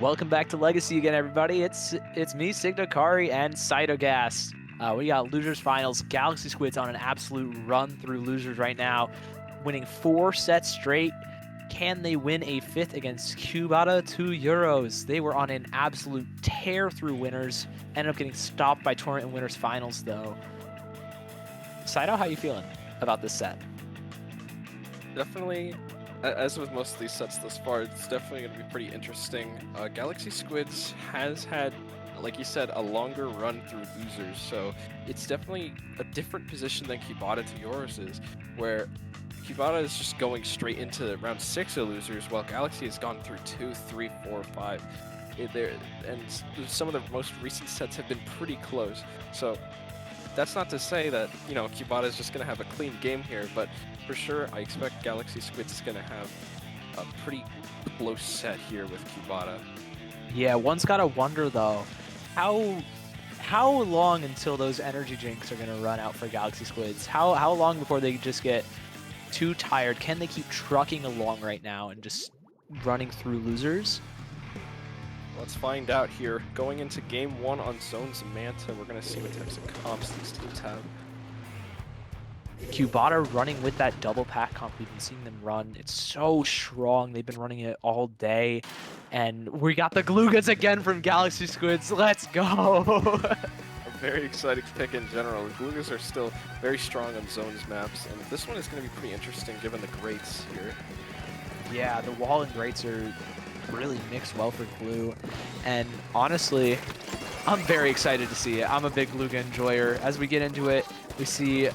Welcome back to Legacy again, everybody. It's me, Signakari, and Cytogas. We got losers finals. Galaxy Squid's on an absolute run through losers right now, winning 4 sets straight. Can they win a fifth against Cubata 2 Euros? They were on an absolute tear through winners. Ended up getting stopped by tournament and winners finals, though. Saito, how you feeling about this set? Definitely, as with most of these sets thus far, it's definitely going to be pretty interesting. Galaxy Squids has had, like you said, a longer run through losers, so it's definitely a different position than Cubata to yours is, where Cubata is just going straight into round 6 of losers, while Galaxy has gone through 2, 3, 4, 5. And some of the most recent sets have been pretty close. So that's not to say that, Cubata is just going to have a clean game here, but for sure, I expect Galaxy Squids is going to have a pretty close set here with Cubata. Yeah, one's got to wonder, though, how long until those energy drinks are going to run out for Galaxy Squids? How long before they just get too tired? Can they keep trucking along right now and just running through losers? Let's find out here. Going into game 1 on Zones Manta, we're going to see what types of comps these teams have. Cubata running with that double pack comp. We've been seeing them run. It's so strong. They've been running it all day. And we got the Glugas again from Galaxy Squids. Let's go! A very exciting pick in general. The Glugas are still very strong on Zones maps, and this one is going to be pretty interesting given the Greats here. Yeah, the wall and Greats are really mixed well for Glue. And honestly, I'm very excited to see it. I'm a big Gluga enjoyer. As we get into it, we see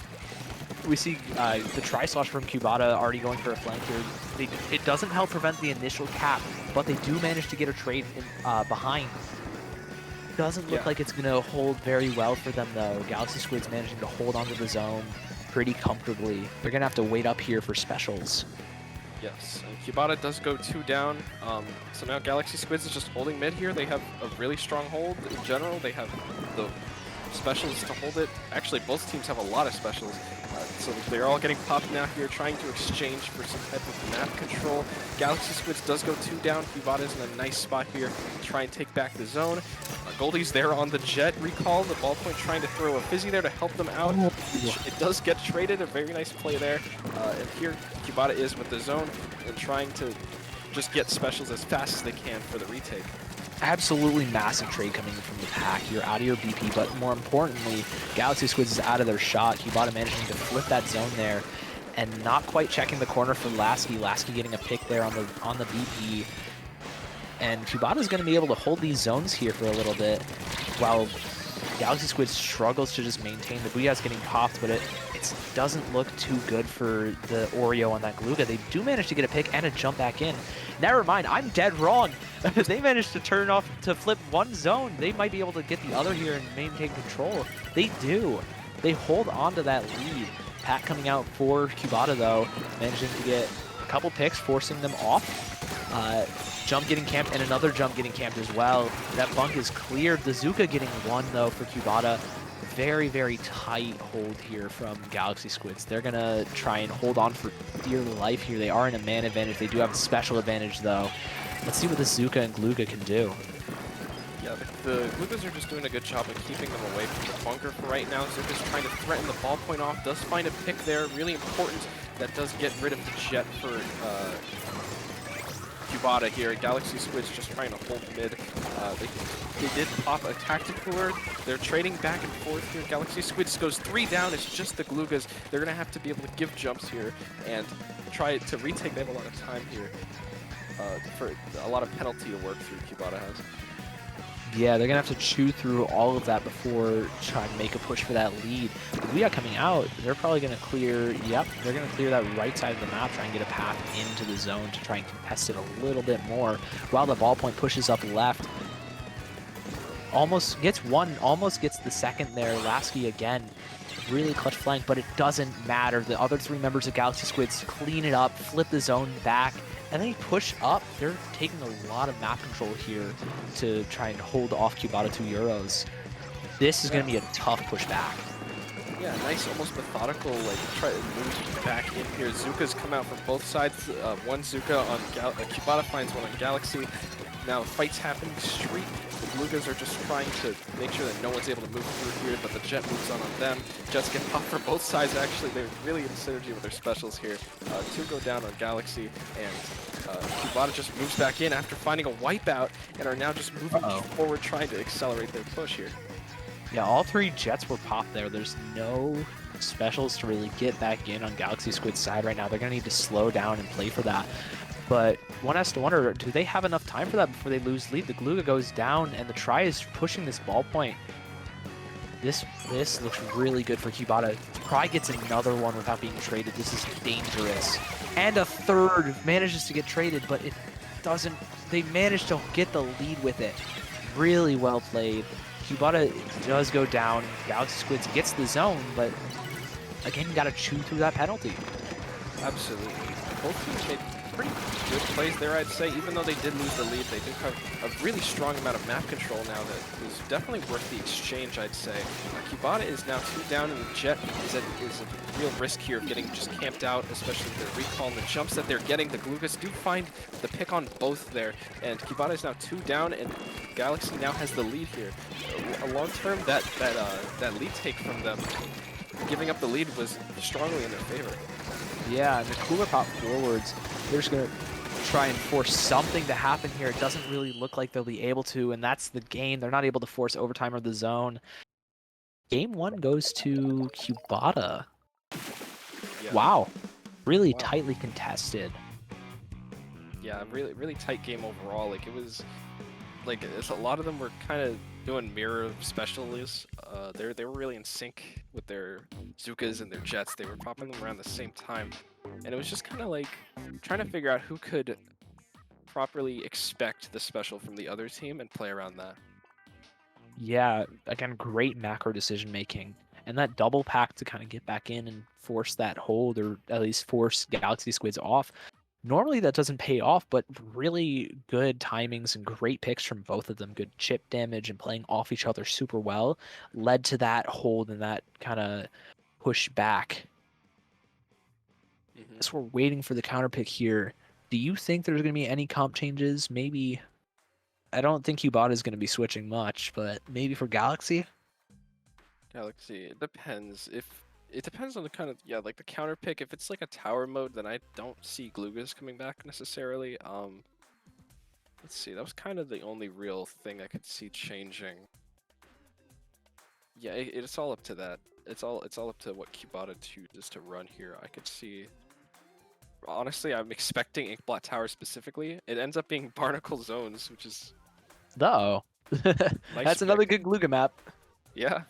the Tri-Slosh from Cubata already going for a flank here. It doesn't help prevent the initial cap, but they do manage to get a trade in, behind. Doesn't look like it's going to hold very well for them, though. Galaxy Squid's managing to hold onto the zone pretty comfortably. They're going to have to wait up here for specials. Yes, and Cubata does go 2 down, so now Galaxy Squids is just holding mid here. They have a really strong hold in general. They have the specials to hold it. Actually, both teams have a lot of specials, so they're all getting popped now here, trying to exchange for some type of map control. Galaxy Squids does go 2 down. Cubata's in a nice spot here to try and take back the zone. Goldie's there on the Jet recall. The ballpoint trying to throw a Fizzy there to help them out. It does get traded, a very nice play there. And here Cubata is with the zone and trying to just get specials as fast as they can for the retake. Absolutely massive trade coming in from the pack. You're out of your BP, but more importantly, Galaxy Squids is out of their shot. Cubata managing to flip that zone there and not quite checking the corner for Lasky. Lasky getting a pick there on the BP. And Cubata's going to be able to hold these zones here for a little bit while Galaxy Squid struggles to just maintain. The Booyah's getting popped, but it doesn't look too good for the Oreo on that Gluga. They do manage to get a pick and a jump back in. Never mind, I'm dead wrong. They managed to flip one zone. They might be able to get the other here and maintain control. They do. They hold on to that lead. Pack coming out for Cubata, though, managing to get a couple picks, forcing them off. Jump getting camped and another jump getting camped as well. That bunk is cleared. The Zuka getting one, though, for Cubata. Very, very tight hold here from Galaxy Squids. They're going to try and hold on for dear life here. They are in a man advantage. They do have a special advantage, though. Let's see what the Zuka and Gluga can do. Yeah, the Glugas are just doing a good job of keeping them away from the bunker for right now. Zuka's trying to threaten the ballpoint off. Does find a pick there. Really important. That does get rid of the Jet for Cubata here. Galaxy Squids just trying to hold mid. They did pop a tactic cooler. They're trading back and forth here. Galaxy Squids goes 3 down. It's just the Glugas. They're going to have to be able to give jumps here and try to retake. They have a lot of time here for a lot of penalty to work through Cubata has. Yeah, they're going to have to chew through all of that before trying to make a push for that lead. Booyah coming out, they're probably going to clear, they're going to clear that right side of the map, try and get a path into the zone to try and contest it a little bit more, while the ballpoint pushes up left. Almost gets one, almost gets the second there. Lasky again, really clutch flank, but it doesn't matter. The other 3 members of Galaxy Squids clean it up, flip the zone back, and then push up. They're taking a lot of map control here to try and hold off Cubata 2 Euros. This is going to be a tough pushback. Yeah, nice, almost methodical, like, try to move back in here. Zuka's come out from both sides. One Zuka on Cubata finds one on Galaxy. Now fights happening street. The Belugas are just trying to make sure that no one's able to move through here, but the Jet moves on them. Jets get popped from both sides. Actually, they're really in synergy with their specials here. Two go down on Galaxy, and Cubata just moves back in after finding a wipeout, and are now just moving forward, trying to accelerate their push here. Yeah, all 3 Jets were popped there. There's no specials to really get back in on Galaxy Squid's side right now. They're going to need to slow down and play for that. But one has to wonder, do they have enough time for that before they lose lead? The Glooga goes down, and the try is pushing this ball point. This looks really good for Cubata. Try gets another one without being traded. This is dangerous. And a third manages to get traded, but it doesn't. They managed to get the lead with it. Really well played. Cubata does go down. Galaxy Squids gets the zone, but again, you got to chew through that penalty. Absolutely. Both teams made pretty good plays there, I'd say. Even though they did lose the lead, they do have a really strong amount of map control now that is definitely worth the exchange, I'd say. Cubata is now 2 down, and the Jet is a real risk here of getting just camped out, especially with their recall and the jumps that they're getting. The Glugas do find the pick on both there, and Cubata is now 2 down, and Galaxy now has the lead here. A long term, that lead take from them, giving up the lead, was strongly in their favor. Yeah, and the cooler pop forwards, they're just going to try and force something to happen here. It doesn't really look like they'll be able to, and that's the game. They're not able to force overtime or the zone. Game 1 goes to Cubata. Yeah. Wow. Really tightly contested. Yeah, really tight game overall. Like, it was, like, a lot of them were kind of doing mirror specials. They were really in sync with their Zukas and their Jets. They were popping them around the same time, and it was just kind of like trying to figure out who could properly expect the special from the other team and play around that. Yeah, again, great macro decision making. And that double pack to kind of get back in and force that hold, or at least force Galaxy Squids off. Normally that doesn't pay off, but really good timings and great picks from both of them. Good chip damage and playing off each other super well led to that hold and that kind of push back. So we're waiting for the counter pick here. Do you think there's going to be any comp changes? Maybe. I don't think Cubata is going to be switching much, but maybe for Galaxy? Galaxy, it depends. It depends on the kind of, like the counter pick. If it's like a tower mode, then I don't see Glugas coming back necessarily. Let's see, that was kind of the only real thing I could see changing. Yeah, it's all up to that. It's all up to what Cubata chooses to run here. I could see. Honestly, I'm expecting Inkblot Tower specifically. It ends up being Barnacle Zones, which is. No. That's another good Gluga map. Yeah.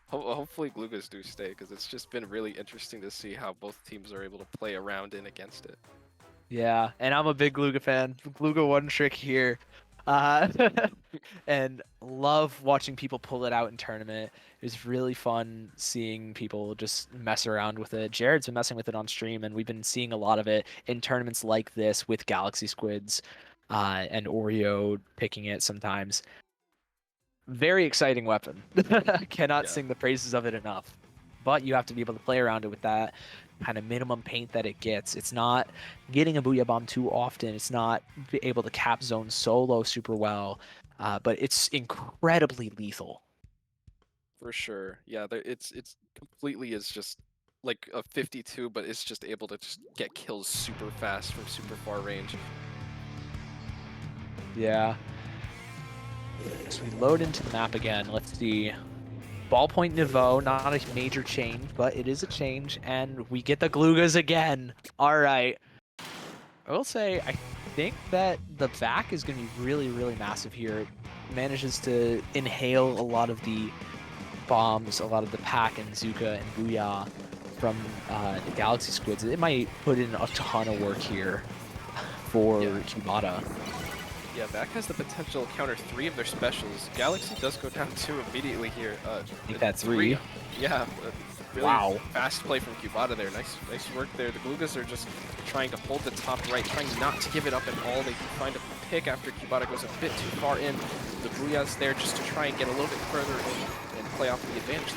Hopefully Glugas do stay, because it's just been really interesting to see how both teams are able to play around and against it. Yeah, and I'm a big Gluga fan. Gluga one trick here. And love watching people pull it out in tournament. It was really fun seeing people just mess around with it. Jared's been messing with it on stream, and we've been seeing a lot of it in tournaments like this with Galaxy Squids and Oreo picking it sometimes. Very exciting weapon. Cannot sing the praises of it enough. But you have to be able to play around it with that kind of minimum paint that it gets. It's not getting a Booyah Bomb too often. It's not able to cap zone solo super well. But it's incredibly lethal. For sure. Yeah, it's completely is just like a 52, but it's just able to just get kills super fast from super far range. Yeah. So we load into the map again. Let's see. Ballpoint Niveau, not a major change, but it is a change, and we get the Glugas again. All right. I will say, I think that the back is going to be really, really massive here. It manages to inhale a lot of the bombs, a lot of the pack and Zuka and Booyah from the Galaxy Squids. It might put in a ton of work here for Cubata. Yeah, Vac has the potential to counter 3 of their specials. Galaxy does go down 2 immediately here. Take that 3. Yeah, really fast play from Cubata there. Nice work there. The Glugas are just trying to hold the top right, trying not to give it up at all. They can find a pick after Cubata goes a bit too far in. The Booyah's there just to try and get a little bit further in and play off the advantage.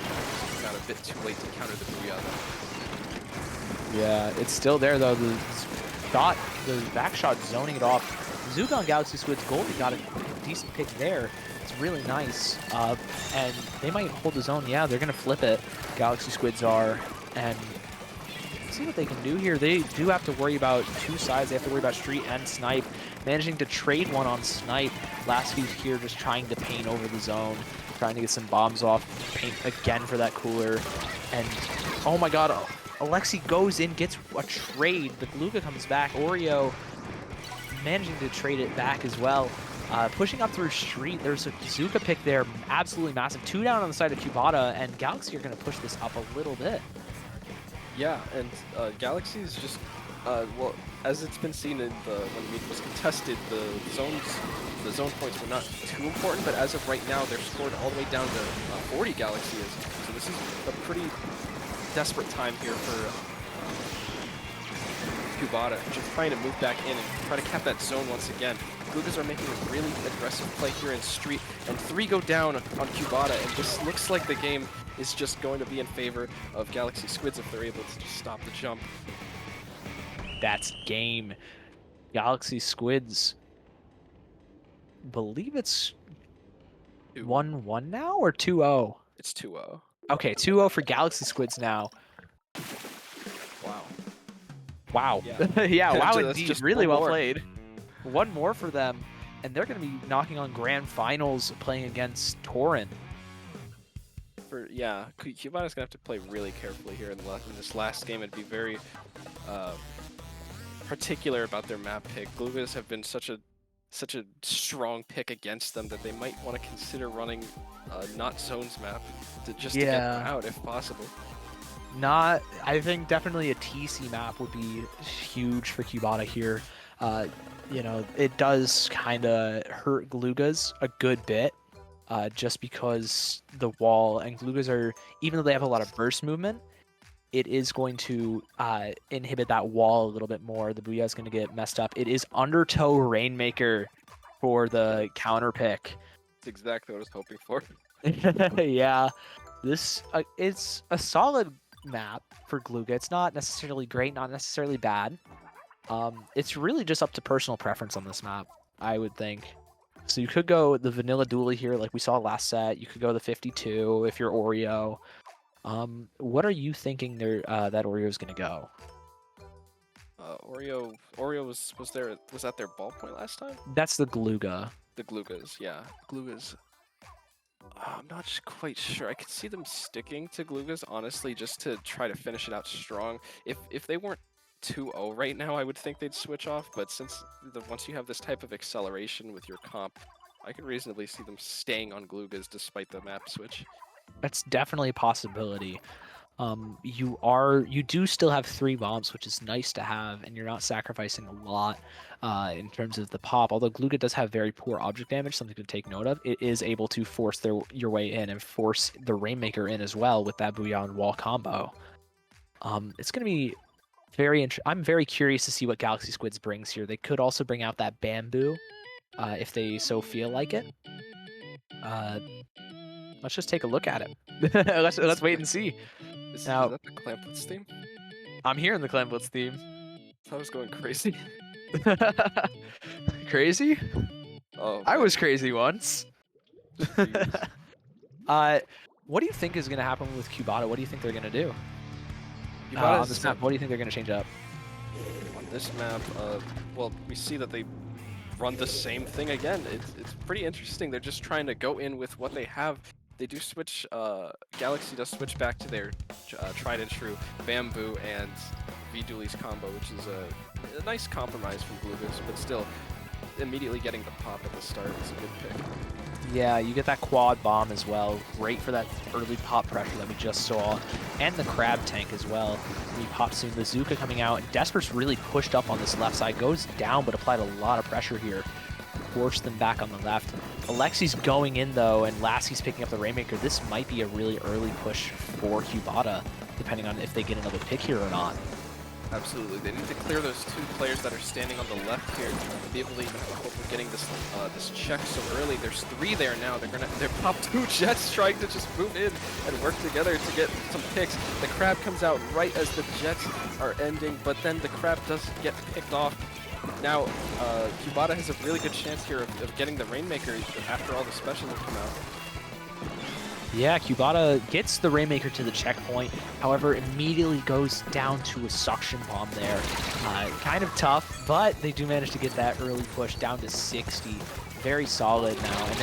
It's not a bit too late to counter the Booyah though. Yeah, it's still there though. The back shot zoning it off. Zuka on Galaxy Squid's Gold, he got a decent pick there. It's really nice. And they might hold the zone. Yeah, they're going to flip it. Galaxy Squids are. And see what they can do here. They do have to worry about two sides. They have to worry about Street and Snipe. Managing to trade one on Snipe. Lasky's here just trying to paint over the zone. Trying to get some bombs off. Paint again for that cooler. And, oh my god, Alexi goes in, gets a trade. The Glooga comes back. Oreo managing to trade it back as well. Pushing up through Street, there's a Zuka pick there, absolutely massive. 2 down on the side of Cubata, and Galaxy are going to push this up a little bit. Yeah, and Galaxy is just, well, as it's been seen in when Mead was contested, the zone points were not too important, but as of right now, they're scored all the way down to 40 Galaxy is. So this is a pretty desperate time here for Cubata, just trying to move back in and try to cap that zone once again. Gloogas are making a really aggressive play here in Street, and 3 go down on Cubata, and this looks like the game is just going to be in favor of Galaxy Squids if they're able to just stop the jump. That's game. Galaxy Squids, believe it's 1-1 now or 2-0? It's 2-0. Okay, 2-0 for Galaxy Squids now. Wow. Wow. Yeah, yeah, wow, that's indeed. just Really one well more. played. One more for them, and they're going to be knocking on grand finals playing against Torin. Yeah, Cubata's going to have to play really carefully here in this last game and be very particular about their map pick. Gloogas have been such a strong pick against them that they might want to consider running not zones map to just to get them out if possible. I think definitely a TC map would be huge for Cubata here. You know, it does kind of hurt Gloogas a good bit, just because the wall and Gloogas are, even though they have a lot of burst movement, it is going to inhibit that wall a little bit more. The Booyah is going to get messed up. It is Undertow Rainmaker for the counter pick. That's exactly what I was hoping for. Yeah, this it's a solid map for Glooga. It's not necessarily great, not necessarily bad. It's really just up to personal preference on this map, I would think. So you could go the vanilla dually here like we saw last set. You could go the 52 if you're Oreo. What are you thinking there that Oreo is going to go? Oreo was at their ballpoint last time? That's the Glooga. The Gloogas, yeah. Gloogas. I'm not quite sure. I could see them sticking to Gloogas, honestly, just to try to finish it out strong. If they weren't 2-0 right now, I would think they'd switch off, but since once you have this type of acceleration with your comp, I could reasonably see them staying on Gloogas despite the map switch. That's definitely a possibility. You do still have 3 bombs, which is nice to have, and you're not sacrificing a lot in terms of the pop. Although Glooga does have very poor object damage, something to take note of. It is able to force your way in and force the Rainmaker in as well with that Booyah and wall combo. It's going to be I'm very curious to see what Galaxy Squids brings here. They could also bring out that Bamboo if they so feel like it. Let's just take a look at it. let's wait and see. Is Now, that the Clamplets theme? I'm hearing the Clamplets theme. I thought I was going crazy. Crazy? Oh, I was crazy once. Jeez. What do you think is going to happen with Cubata? What do you think they're going to do Cubata on is this map? What do you think they're going to change up? on this map, well, we see that they run the same thing again. It's pretty interesting. They're just trying to go in with what they have. They do switch, Galaxy does switch back to their tried and true Bamboo and V-Dooley's combo, which is a nice compromise from Gloogas, but still, immediately getting the pop at the start is a good pick. Yeah, you get that quad bomb as well. Great for that early pop pressure that we just saw. And the crab tank as well. We pop soon. The Zuka coming out. And Desper's really pushed up on this left side. Goes down, but applied a lot of pressure here. Forced them back on the left. Alexi's going in, though, and Lasky's picking up the Rainmaker. This might be a really early push for Cubata, depending on if they get another pick here or not. Absolutely, they need to clear those 2 players that are standing on the left here to be able to even have a hope of getting this this check so early. There's 3 there now. They're pop 2 Jets trying to just move in and work together to get some picks. The crab comes out right as the Jets are ending, but then the crab does get picked off. now Cubata has a really good chance here of getting the Rainmaker after all the specials have come out. Yeah, Cubata gets the Rainmaker to the checkpoint, however, immediately goes down to a suction bomb there. Kind of tough, but they do manage to get that early push down to 60. Very solid now, and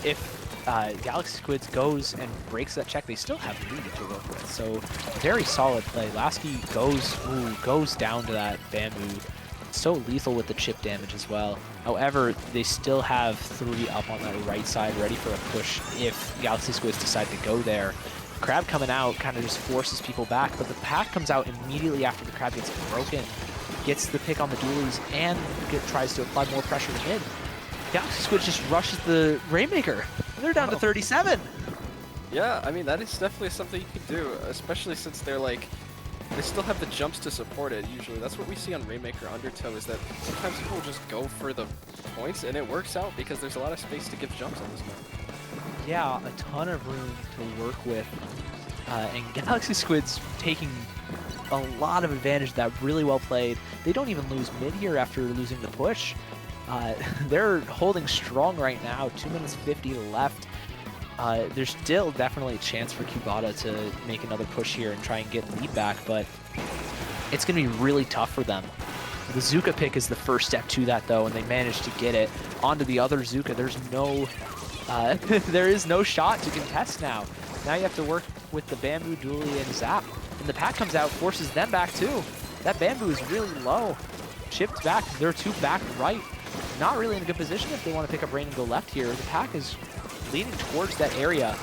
if Galaxy Squids goes and breaks that check, they still have lead to work with, so very solid play. Lasky goes down to that bamboo. So lethal with the chip damage as well. However, they still have 3 up on that right side, ready for a push if Galaxy Squids decide to go there. Crab coming out kind of just forces people back, but the pack comes out immediately after the Crab gets broken, gets the pick on the dualies, and tries to apply more pressure to mid. Galaxy Squids just rushes the Rainmaker, and they're down to 37. Yeah, I mean, that is definitely something you could do, especially since they're like, they still have the jumps to support it, usually. That's what we see on Rainmaker Undertow, is that sometimes people just go for the points, and it works out because there's a lot of space to give jumps on this map. Yeah, a ton of room to work with. And Galaxy Squids taking a lot of advantage of that, really well played. They don't even lose mid here after losing the push. They're holding strong right now, 2 minutes 50 left. There's still definitely a chance for Cubata to make another push here and try and get lead back, but it's going to be really tough for them. The Zuka pick is the first step to that, though, and they managed to get it onto the other Zuka. There's no, there is no shot to contest now. Now you have to work with the Bamboo, Dualie, and Zap, and the pack comes out, forces them back too. That Bamboo is really low, chipped back. They're 2 back right. Not really in a good position if they want to pick up Rain and go left here. The pack is leaning towards that area.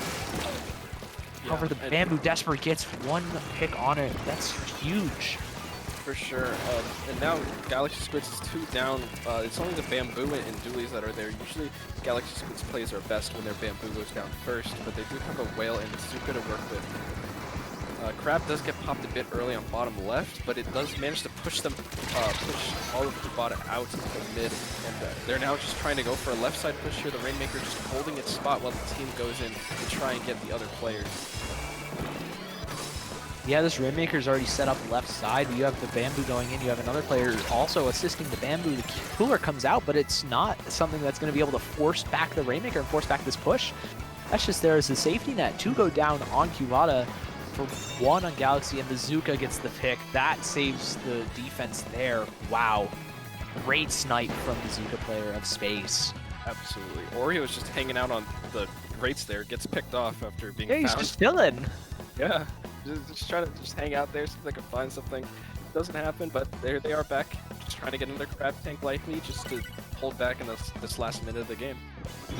Yeah, however, the Bamboo desperate gets 1 pick on it. That's huge. For sure. And now Galaxy Squids is 2 down. It's only the Bamboo and Dualies that are there. Usually Galaxy Squids plays are best when their Bamboo goes down first, but they do have a Whale and Zuka to work with. Crab does get popped a bit early on bottom left, but it does manage to push them, push all of Cubata out to the mid, and they're now just trying to go for a left side push here. The Rainmaker just holding its spot while the team goes in to try and get the other players. Yeah, this Rainmaker's already set up left side. You have the Bamboo going in. You have another player also assisting the Bamboo. The Cooler comes out, but it's not something that's going to be able to force back the Rainmaker and force back this push. That's just there as a safety net. 2 go down on Cubata. For 1 on Galaxy, and the Zuka gets the pick. That saves the defense there. Wow. Great snipe from the Zuka player of Space. Absolutely. Oreo is just hanging out on the grates there, gets picked off after being found. He's just chilling. Yeah, just trying to just hang out there, see if they can find something. Doesn't happen, but there they are back, just trying to get another Crab tank likely, just to hold back in this last minute of the game.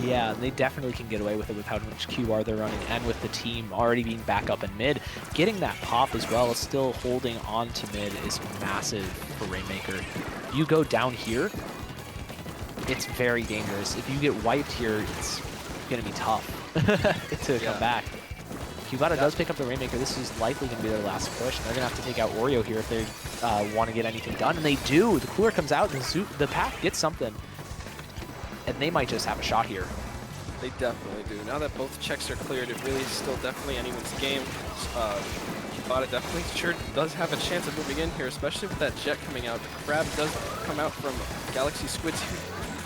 Yeah, they definitely can get away with it with how much QR they're running, and with the team already being back up in mid. Getting that pop as well, still holding on to mid, is massive for Rainmaker. If you go down here, it's very dangerous. If you get wiped here, it's going to be tough to come back. Cubata does pick up the Rainmaker. This is likely going to be their last push. They're going to have to take out Oreo here if they want to get anything done, and they do. The Cooler comes out, and the pack gets something. And they might just have a shot here. They definitely do. Now that both checks are cleared, it really is still definitely anyone's game. Cubata definitely sure does have a chance of moving in here, especially with that Jet coming out. The Crab does come out from Galaxy Squids,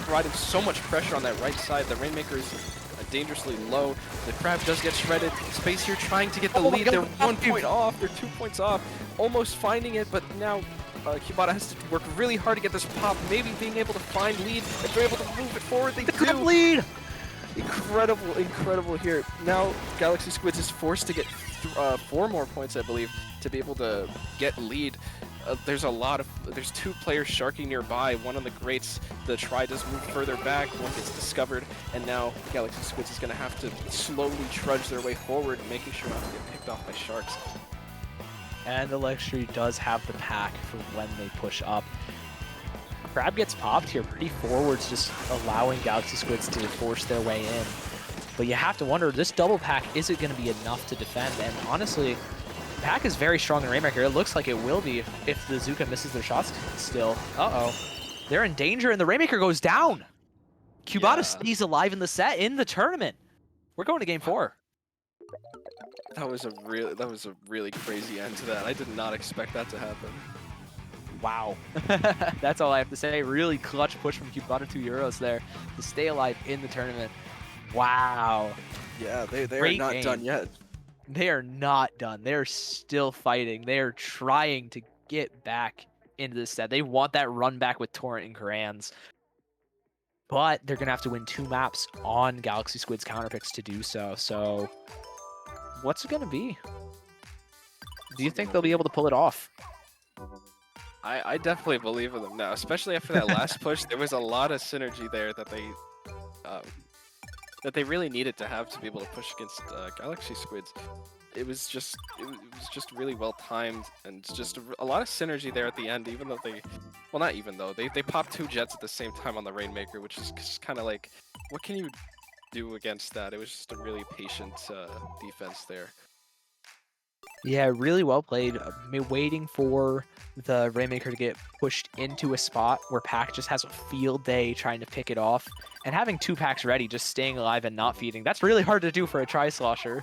providing so much pressure on that right side. The Rainmaker is dangerously low. The Crab does get shredded. Space here trying to get the lead. They're 1 point off. They're 2 points off. Almost finding it, but now Cubata has to work really hard to get this pop, maybe being able to find lead. If they're able to move it forward, they do. Lead! Incredible, incredible here. Now Galaxy Squids is forced to get 4 more points, I believe, to be able to get lead. There's 2 players sharking nearby, 1 on the grates. The try does move further back, 1 gets discovered, and now Galaxy Squids is going to have to slowly trudge their way forward, making sure not to get picked off by sharks. And Electri does have the pack for when they push up. Crab gets popped here pretty forwards, just allowing Galaxy Squids to force their way in. But you have to wonder, this double pack, is it going to be enough to defend? And honestly, the pack is very strong in Rainmaker. It looks like it will be if the Zuka misses their shots still. Uh-oh. They're in danger, and the Rainmaker goes down. Cubata stays alive in the set, in the tournament. We're going to game 4. That was a really crazy end to that. I did not expect that to happen. Wow. That's all I have to say. Really clutch push from Cubata 2 Euros there to stay alive in the tournament. Wow. Yeah, they are Great not game. done yet. They are not done. They're still fighting. They are trying to get back into this set. They want that run back with Torrent and Grands. But they're going to have to win 2 maps on Galaxy Squid's counterpicks to do so. So what's it going to be? Do you think they'll be able to pull it off? I definitely believe in them now, especially after that last push. There was a lot of synergy there that they really needed to have to be able to push against Galaxy Squids. It was just really well timed, and just a lot of synergy there at the end. Even though they popped 2 jets at the same time on the Rainmaker, which is just kind of like, what can you do against that? It was just a really patient defense there. Yeah, really well played. Waiting for the Rainmaker to get pushed into a spot where Pack just has a field day trying to pick it off. And having 2 packs ready, just staying alive and not feeding, that's really hard to do for a Tri-Slosher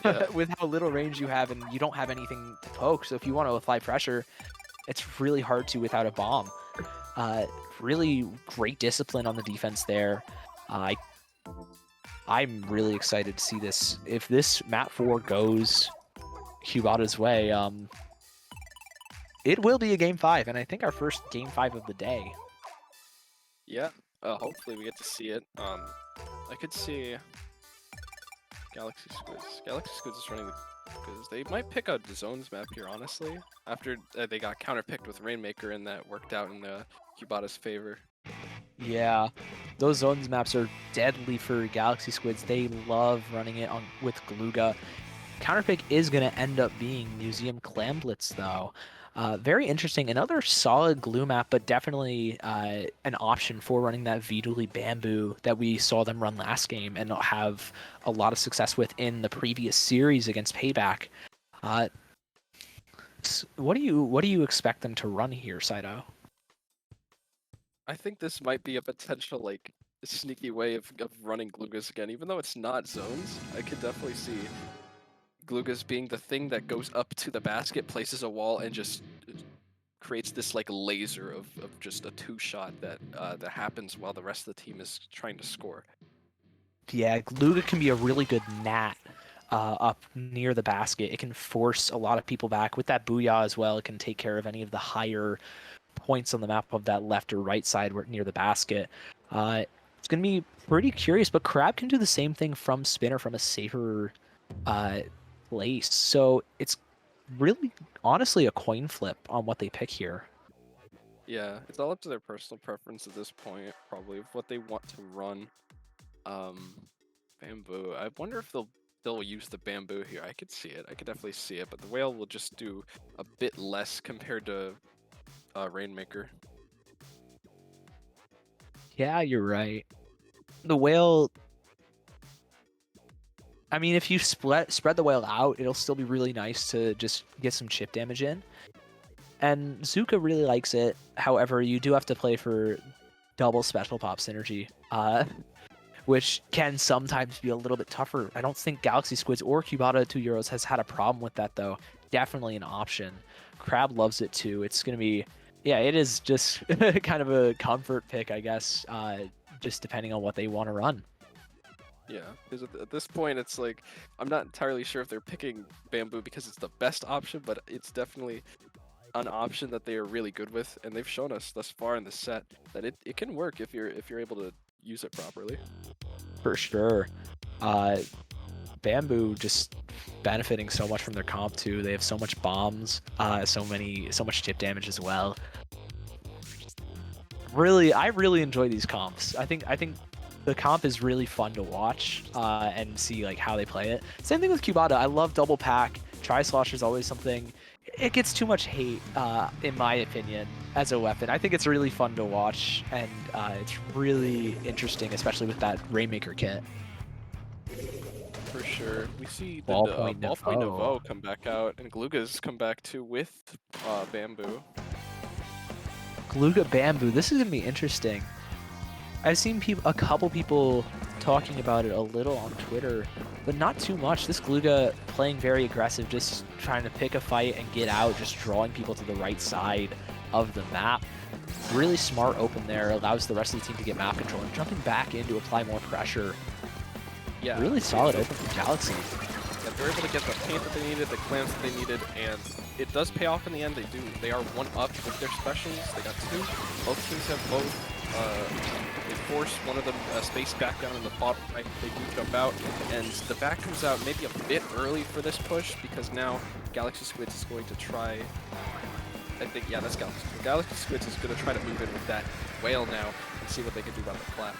Yeah. with how little range you have and you don't have anything to poke. So if you want to apply pressure, it's really hard to without a bomb. Really great discipline on the defense there. I'm really excited to see this. If this map 4 goes Cubata's way, it will be a game 5, and I think our first game 5 of the day. Yeah, hopefully we get to see it. I could see Galaxy Squids. Galaxy Squids is running because they might pick out the Zones map here, honestly. After they got counterpicked with Rainmaker, and that worked out in the Cubata's favor. Yeah, those Zones maps are deadly for Galaxy Squids. They love running it on with Glooga. Counterpick is going to end up being Museum Clamblitz, though. Very interesting. Another solid glue map, but definitely an option for running that Viduli Bamboo that we saw them run last game and have a lot of success with in the previous series against Payback. What do you expect them to run here, Saito? I think this might be a potential like sneaky way of running Gloogas again, even though it's not zones. I could definitely see Gloogas being the thing that goes up to the basket, places a wall, and just creates this like laser of just a 2-shot that happens while the rest of the team is trying to score. Yeah, Glooga can be a really good gnat up near the basket. It can force a lot of people back. With that Booyah as well, it can take care of any of the higher points on the map of that left or right side near the basket. It's going to be pretty curious, but Crab can do the same thing from Spinner from a safer place. So it's really, honestly, a coin flip on what they pick here. Yeah, it's all up to their personal preference at this point, probably, of what they want to run. Bamboo. I wonder if they'll use the Bamboo here. I could see it. I could definitely see it, but the Whale will just do a bit less compared to Rainmaker. Yeah, you're right. The Whale, I mean, if you spread the Whale out, it'll still be really nice to just get some chip damage in. And Zuka really likes it. However, you do have to play for double special pop synergy, which can sometimes be a little bit tougher. I don't think Galaxy Squids or Cubata 2 Euros has had a problem with that, though. Definitely an option. Crab loves it, too. It's going to be... Yeah, it is just kind of a comfort pick, I guess, just depending on what they want to run. Yeah, because at this point, it's like, I'm not entirely sure if they're picking Bamboo because it's the best option, but it's definitely an option that they are really good with, and they've shown us thus far in the set that it can work if you're able to use it properly. For sure. Bamboo just benefiting so much from their comp too. They have so much bombs, so much chip damage as well. I really enjoy these comps. I think the comp is really fun to watch and see like how they play it. Same thing with Cubata. I love double pack. Tri-Slosher is always something. It gets too much hate, in my opinion, as a weapon. I think it's really fun to watch, and it's really interesting, especially with that Rainmaker kit. For sure. We see the Ballpoint Ballpoint Nouveau. Nouveau come back out, and Glooga's come back too with Bamboo. Glooga Bamboo. This is gonna be interesting. I've seen a couple people talking about it a little on Twitter, but not too much. This Glooga playing very aggressive, just trying to pick a fight and get out, just drawing people to the right side. of the map. Really smart open there, allows the rest of the team to get map control and jumping back in to apply more pressure. Yeah, Really solid open from Galaxy. Yeah, they're able to get the paint that they needed, the clams that they needed, and it does pay off in the end. They are one up with their specials. They got 2. Both teams have both. They force one of them space back down in the bottom right. They do jump out, and the back comes out maybe a bit early for this push because now Galaxy Squids is going to try. I think, yeah, that's Galaxy. Galaxy Squids is going to try to move in with that whale now and see what they can do about the plat.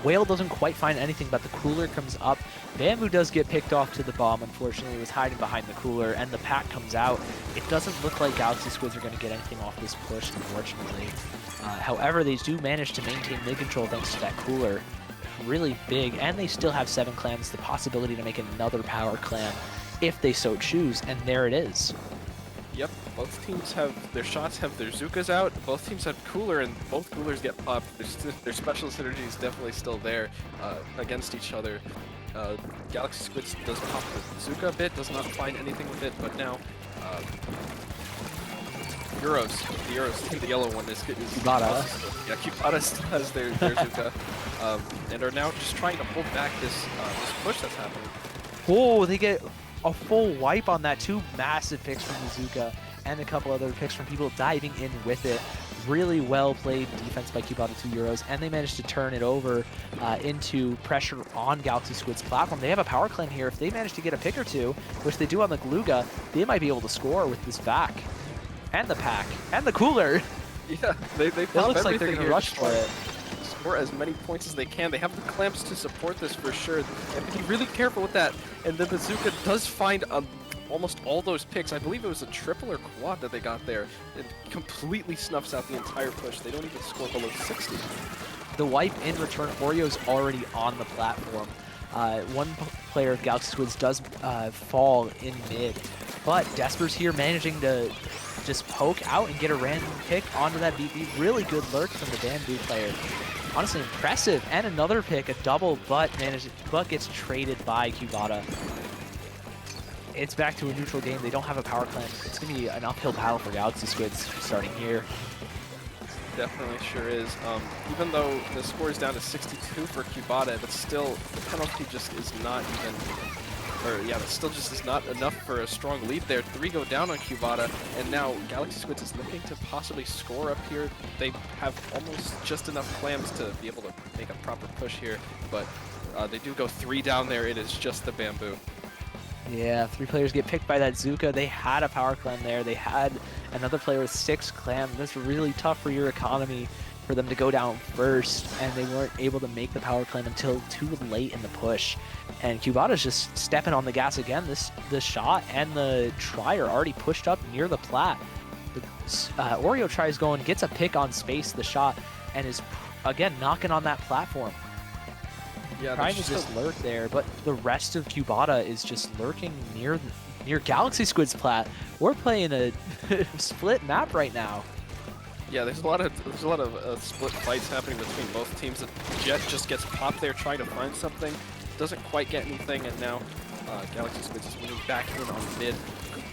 Whale doesn't quite find anything, but the cooler comes up. Bamboo does get picked off to the bomb, unfortunately. It was hiding behind the cooler, and the pack comes out. It doesn't look like Galaxy Squids are going to get anything off this push, unfortunately. However, they do manage to maintain mid control thanks to that cooler. Really big, and they still have 7 clams, the possibility to make another power clam if they so choose, and there it is. Yep, both teams have their shots, have their Zukas out. Both teams have cooler, and both coolers get popped. Their special synergy is definitely still there against each other. Galaxy Squids does pop the Zuka a bit, does not find anything with it, but now the Euros, the yellow one is Cubata. Yeah, Cubata still has their Zuka, and are now just trying to hold back this push that's happening. Oh, they get a full wipe on that. 2 massive picks from Izuka and a couple other picks from people diving in with it. Really well played defense by Cubata 2 Euros, and they managed to turn it over into pressure on Galaxy Squid's platform. They have a power claim here. If they manage to get a pick or 2, which they do on the Glooga, they might be able to score with this vac. And the pack. And the cooler. Yeah, they It looks like they're going to rush for it. Score as many points as they can. They have the clamps to support this for sure. They have to be really careful with that. And then Bazooka does find almost all those picks. I believe it was a triple or quad that they got there. It completely snuffs out the entire push. They don't even score below 60. The wipe in return, Oreo's already on the platform. One player of Galaxy Squids does fall in mid, but Desper's here managing to just poke out and get a random pick onto that BP. Really good lurk from the Bamboo player. Honestly impressive. And another pick, a double, but gets traded by Cubata. It's back to a neutral game. They don't have a power clamp. It's going to be an uphill battle for Galaxy Squids starting here. Definitely sure is. Even though the score is down to 62 for Cubata, but still the penalty just is not even, or yeah, that still just is not enough for a strong lead there. 3 go down on Cubata, and now Galaxy Squids is looking to possibly score up here. They have almost just enough clams to be able to make a proper push here, but they do go 3 down there. It is just the Bamboo. Yeah, 3 players get picked by that Zuka. They had a power clam there. They had another player with 6 clam. That's really tough for your economy for them to go down first, and they weren't able to make the power clam until too late in the push. And Cubata's just stepping on the gas again. The shot and the try are already pushed up near the plat. Oreo tries going, gets a pick on space, the shot, and is again knocking on that platform. Yeah, trying to just lurk there, but the rest of Cubata is just lurking near Galaxy Squid's plat. We're playing a split map right now. Yeah, there's a lot of split fights happening between both teams. Jet just gets popped there trying to find something, doesn't quite get anything, and now Galaxy Squids is moving back in on mid.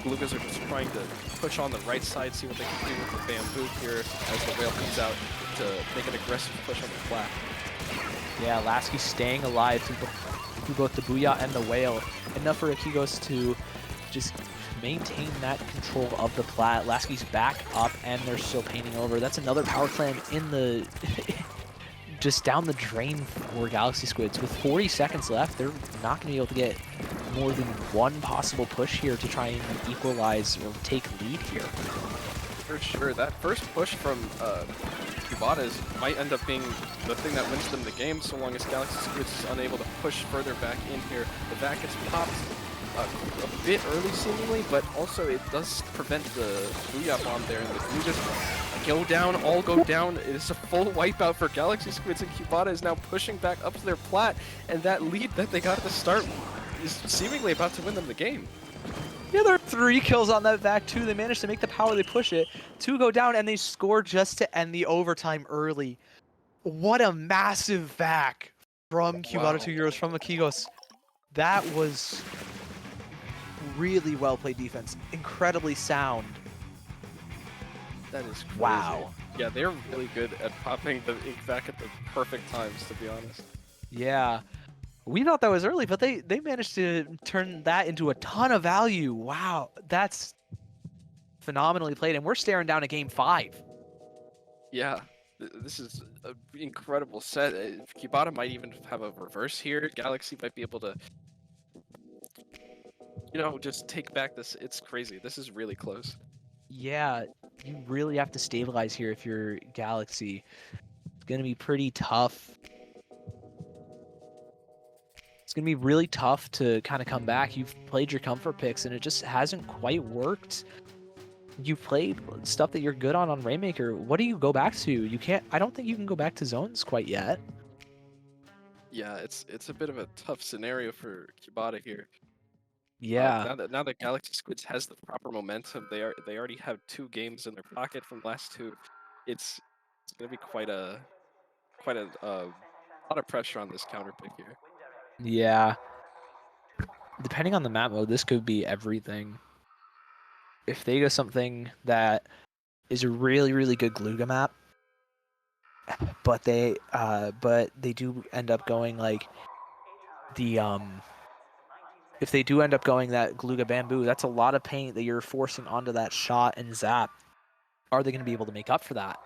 Gloogas are just trying to push on the right side, see what they can do with the Bamboo here as the whale comes out to make an aggressive push on the flat. Yeah, Lasky staying alive through both the Booyah and the Whale. Enough for Akigos to just maintain that control of the plat. Lasky's back up, and they're still painting over. That's another power clam in the... just down the drain for Galaxy Squids. With 40 seconds left, they're not going to be able to get more than one possible push here to try and equalize or take lead here. For sure. That first push from Cubata might end up being the thing that wins them the game, so long as Galaxy Squids is unable to push further back in here. The vac gets popped a bit early seemingly, but also it does prevent the Booyah bomb there, and the Gloogas go down, all go down. It is a full wipeout for Galaxy Squids, and Cubata is now pushing back up to their plat, and that lead that they got at the start is seemingly about to win them the game. Yeah, there are 3 kills on that vac too. They managed to make the power, they push it. 2 go down, and they score just to end the overtime early. What a massive vac from Cubata 2 Euros, from Akigos. That was really well played defense. Incredibly sound. That is crazy. Wow. Yeah, they're really good at popping the ink back at the perfect times, to be honest. Yeah. We thought that was early, but they managed to turn that into a ton of value. Wow. That's phenomenally played, and we're staring down a game 5. Yeah, this is an incredible set. Kibata might even have a reverse here. Galaxy might be able to, just take back this. It's crazy. This is really close. Yeah, you really have to stabilize here if you're Galaxy. It's going to be pretty tough. It's going to be really tough to kind of come back. You've played your comfort picks, and it just hasn't quite worked. You've played stuff that you're good on Rainmaker. What do you go back to? You can't. I don't think you can go back to zones quite yet. Yeah, it's a bit of a tough scenario for Kibata here. Yeah. Now that Galaxy Squids has the proper momentum, they already have 2 games in their pocket from the last 2. It's gonna be quite a lot of pressure on this counter pick here. Yeah. Depending on the map mode, this could be everything. If they go something that is a really, really good Gluga map, but they do end up going like the if they do end up going that Gluga Bamboo, that's a lot of paint that you're forcing onto that shot and zap. Are they going to be able to make up for that?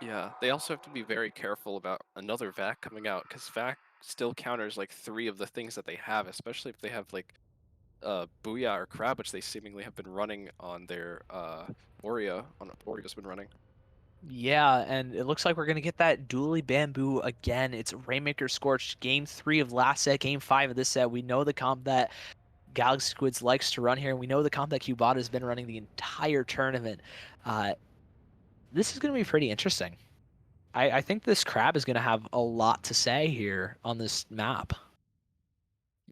Yeah, they also have to be very careful about another VAC coming out, because VAC still counters like 3 of the things that they have, especially if they have like Booyah or Crab, which they seemingly have been running on their Oreo's been running. Yeah, and it looks like we're going to get that Dually Bamboo again. It's Rainmaker Scorched, game 3 of last set, game 5 of this set. We know the comp that Galaxy Squids likes to run here, and we know the comp that Cubata has been running the entire tournament. This is going to be pretty interesting. I think this Crab is going to have a lot to say here on this map.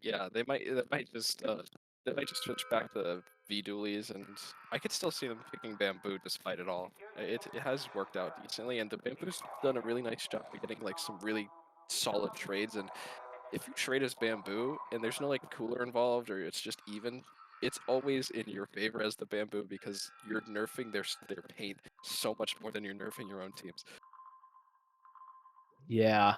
Yeah, they might just switch back to V dualies, and I could still see them picking Bamboo despite it all. It has worked out decently, and the Bamboo's done a really nice job of getting like some really solid trades. And if you trade as Bamboo and there's no like cooler involved or it's just even, it's always in your favor as the Bamboo, because you're nerfing their paint so much more than you're nerfing your own teams. Yeah,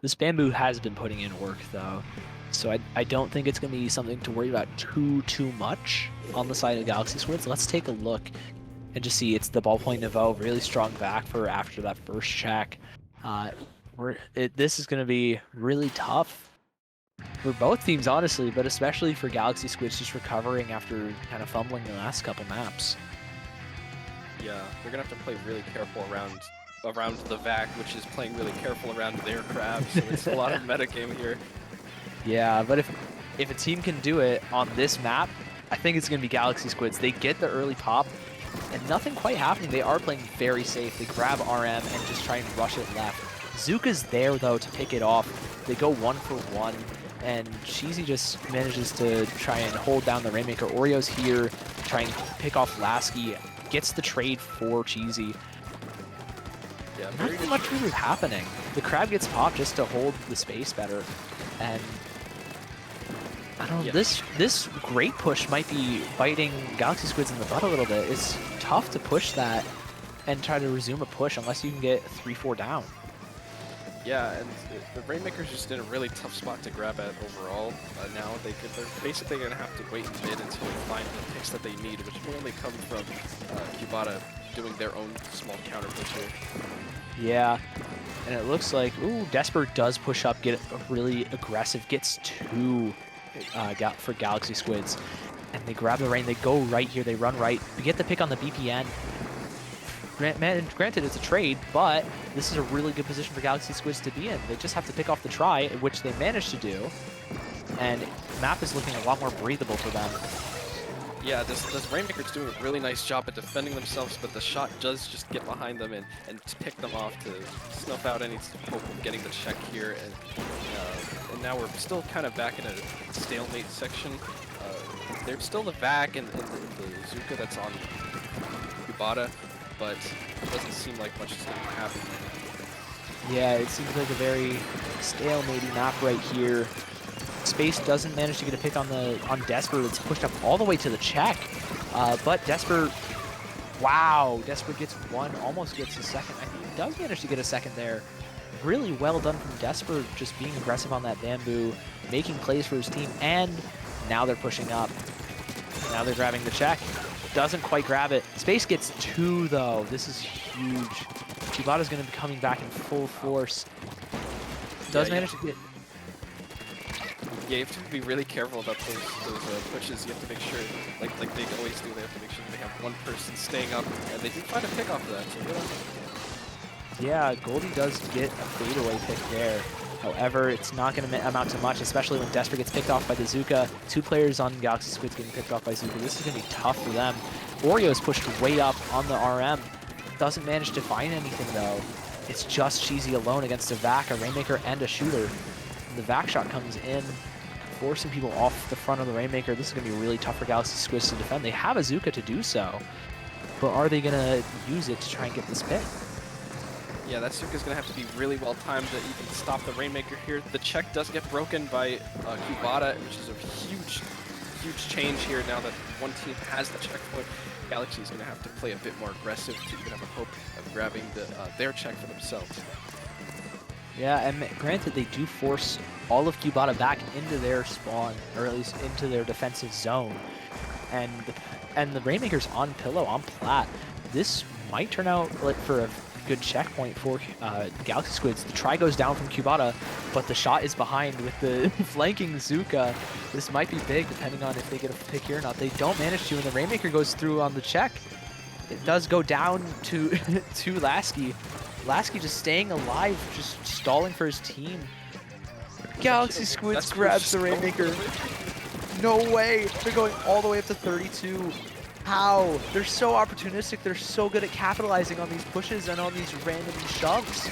this Bamboo has been putting in work though, so I don't think it's going to be something to worry about too much on the side of Galaxy Squids. Let's take a look and just see. It's the Ballpoint Nouveau, really strong back for after that first check. This is going to be really tough for both teams, honestly, but especially for Galaxy Squids just recovering after kind of fumbling the last couple maps. Yeah, they're gonna have to play really careful around the VAC, which is playing really careful around their Crab, so it's a lot of metagame here. Yeah, but if a team can do it on this map, I think it's going to be Galaxy Squids. They get the early pop, and nothing quite happening. They are playing very safe. They grab RM and just try and rush it left. Zuka's there, though, to pick it off. They go 1-for-1, and Cheesy just manages to try and hold down the Rainmaker. Oreo's here, trying to pick off Lasky, gets the trade for Cheesy. Yeah, Not much really happening. The Crab gets popped just to hold the space better, and I don't know, yeah. This great push might be biting Galaxy Squids in the butt a little bit. It's tough to push that and try to resume a push unless you can get 3-4 down. Yeah, and the Rainmaker's just in a really tough spot to grab at overall. Now they're basically going to have to wait in mid until they find the picks that they need, which will only come from Cubata doing their own small counter push here. Yeah, and it looks like, ooh, Desper does push up, get really aggressive, gets 2 for Galaxy Squids, and they grab the rain, they go right here, they run right, we get the pick on the BPN. Granted, it's a trade, but this is a really good position for Galaxy Squids to be in. They just have to pick off the try, which they managed to do, and the map is looking a lot more breathable for them. Yeah, this Rainmaker's doing a really nice job at defending themselves, but the shot does just get behind them and pick them off to snuff out any hope of getting the check here. And now we're still kind of back in a stalemate section. There's still the VAC and the Zuka that's on Cubata, but it doesn't seem like much is going to happen. Yeah, it seems like a very stalematy map right here. Space doesn't manage to get a pick on Desper. That's pushed up all the way to the check, but Desper Wow, Desperate gets one, almost gets a second. I think he does manage to get a second there. Really well done from Desperate, just being aggressive on that bamboo, making plays for his team, and now they're pushing up. Now they're grabbing the check. Doesn't quite grab it. Space gets two, though. This is huge. Cubata's going to be coming back in full force. Does manage to get... Yeah, you have to be really careful about those pushes. You have to make sure, like they always do, they have to make sure that they have one person staying up, and they did find a pick off of that, so good on them. Yeah, Goldie does get a fadeaway pick there. However, it's not going to amount to much, especially when Desperate gets picked off by the Zuka. Two players on Galaxy Squids getting picked off by Zuka. This is going to be tough for them. Orio's pushed way up on the RM. Doesn't manage to find anything, though. It's just Cheesy alone against a Vac, a Rainmaker, and a Shooter. And the Vac shot comes in, forcing people off the front of the Rainmaker. This is going to be really tough for Galaxy Squids to defend. They have a Zuka to do so, but are they going to use it to try and get this pick? Yeah, that Zuka's going to have to be really well timed to even stop the Rainmaker here. The check does get broken by Cubata, which is a huge change here now that one team has the checkpoint. Galaxy is going to have to play a bit more aggressive to even have a hope of grabbing their check for themselves. Yeah, and granted, they do force all of Cubata back into their spawn, or at least into their defensive zone. And the Rainmaker's on Pillow, on Plat. This might turn out like for a good checkpoint for Galaxy Squids. The try goes down from Cubata, but the shot is behind with the flanking Zuka. This might be big, depending on if they get a pick here or not. They don't manage to, and the Rainmaker goes through on the check. It does go down to to Lasky. Lasky just staying alive, just stalling for his team. Galaxy Squids grabs the Rainmaker. No way! They're going all the way up to 32. How? They're so opportunistic. They're so good at capitalizing on these pushes and on these random shoves.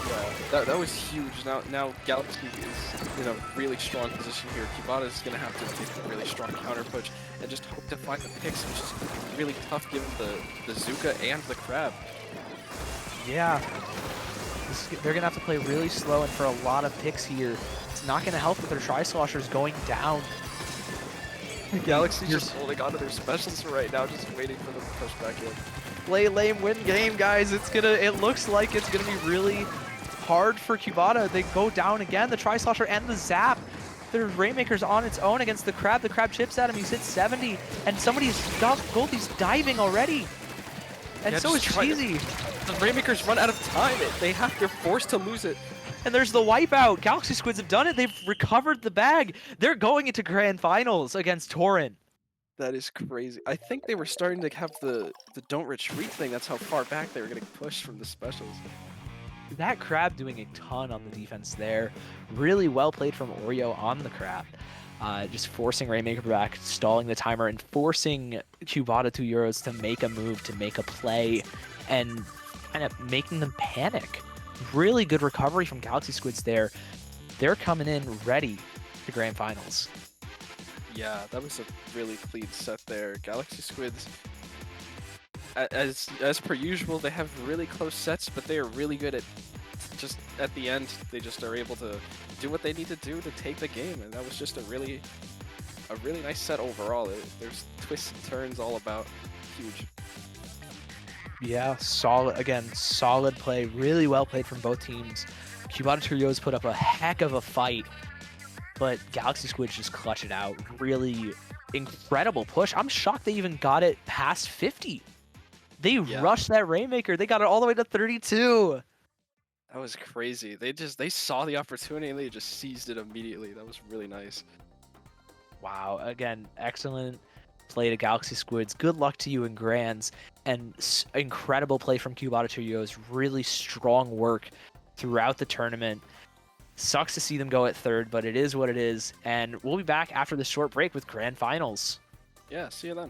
Yeah, that was huge. Now Galaxy is in a really strong position here. Cubata is going to have to take a really strong counter push and just hope to find the picks, which is really tough given the Zuka and the Crab. Yeah. They're going to have to play really slow and for a lot of picks here. It's not going to help with their Tri-Sloshers going down. Galaxy just holding onto their specials right now, just waiting for them to push back in. Play lame, win game, guys. It looks like it's gonna be really hard for Cubata. They go down again. The Tri-Slosher and the Zap. Their Rainmaker's on its own against the Crab. The Crab chips at him. He's hit 70, and somebody's got Goldie's diving already. And yeah, so is Cheesy. The Rainmakers run out of time. They're forced to lose it. And there's the wipeout. Galaxy Squids have done it. They've recovered the bag. They're going into grand finals against Torrent. That is crazy. I think they were starting to have the don't retreat thing. That's how far back they were getting pushed from the specials. That Crab doing a ton on the defense there. Really well played from Oreo on the Crab. Just forcing Rainmaker back, stalling the timer, and forcing Cubata 2 Euros to make a move, to make a play, and kind of making them panic. Really good recovery from Galaxy Squids there. They're coming in ready for grand finals. Yeah, that was a really clean set there. Galaxy Squids, as per usual, they have really close sets, but they are really good at just at the end. They just are able to do what they need to do to take the game, and that was just a really nice set overall. There's twists and turns all about. Huge. Yeah, solid play. Really well played from both teams. Cubata Trios put up a heck of a fight, but Galaxy Squids just clutch it out. Really incredible push. I'm shocked they even got it past 50. They rushed that Rainmaker. They got it all the way to 32. That was crazy. They saw the opportunity and they just seized it immediately. That was really nice. Wow. Again, excellent play to Galaxy Squids. Good luck to you in Grands. And incredible play from Cubata Trios. Really strong work throughout the tournament. Sucks to see them go at third, but it is what it is. And we'll be back after this short break with grand finals. Yeah, see you then.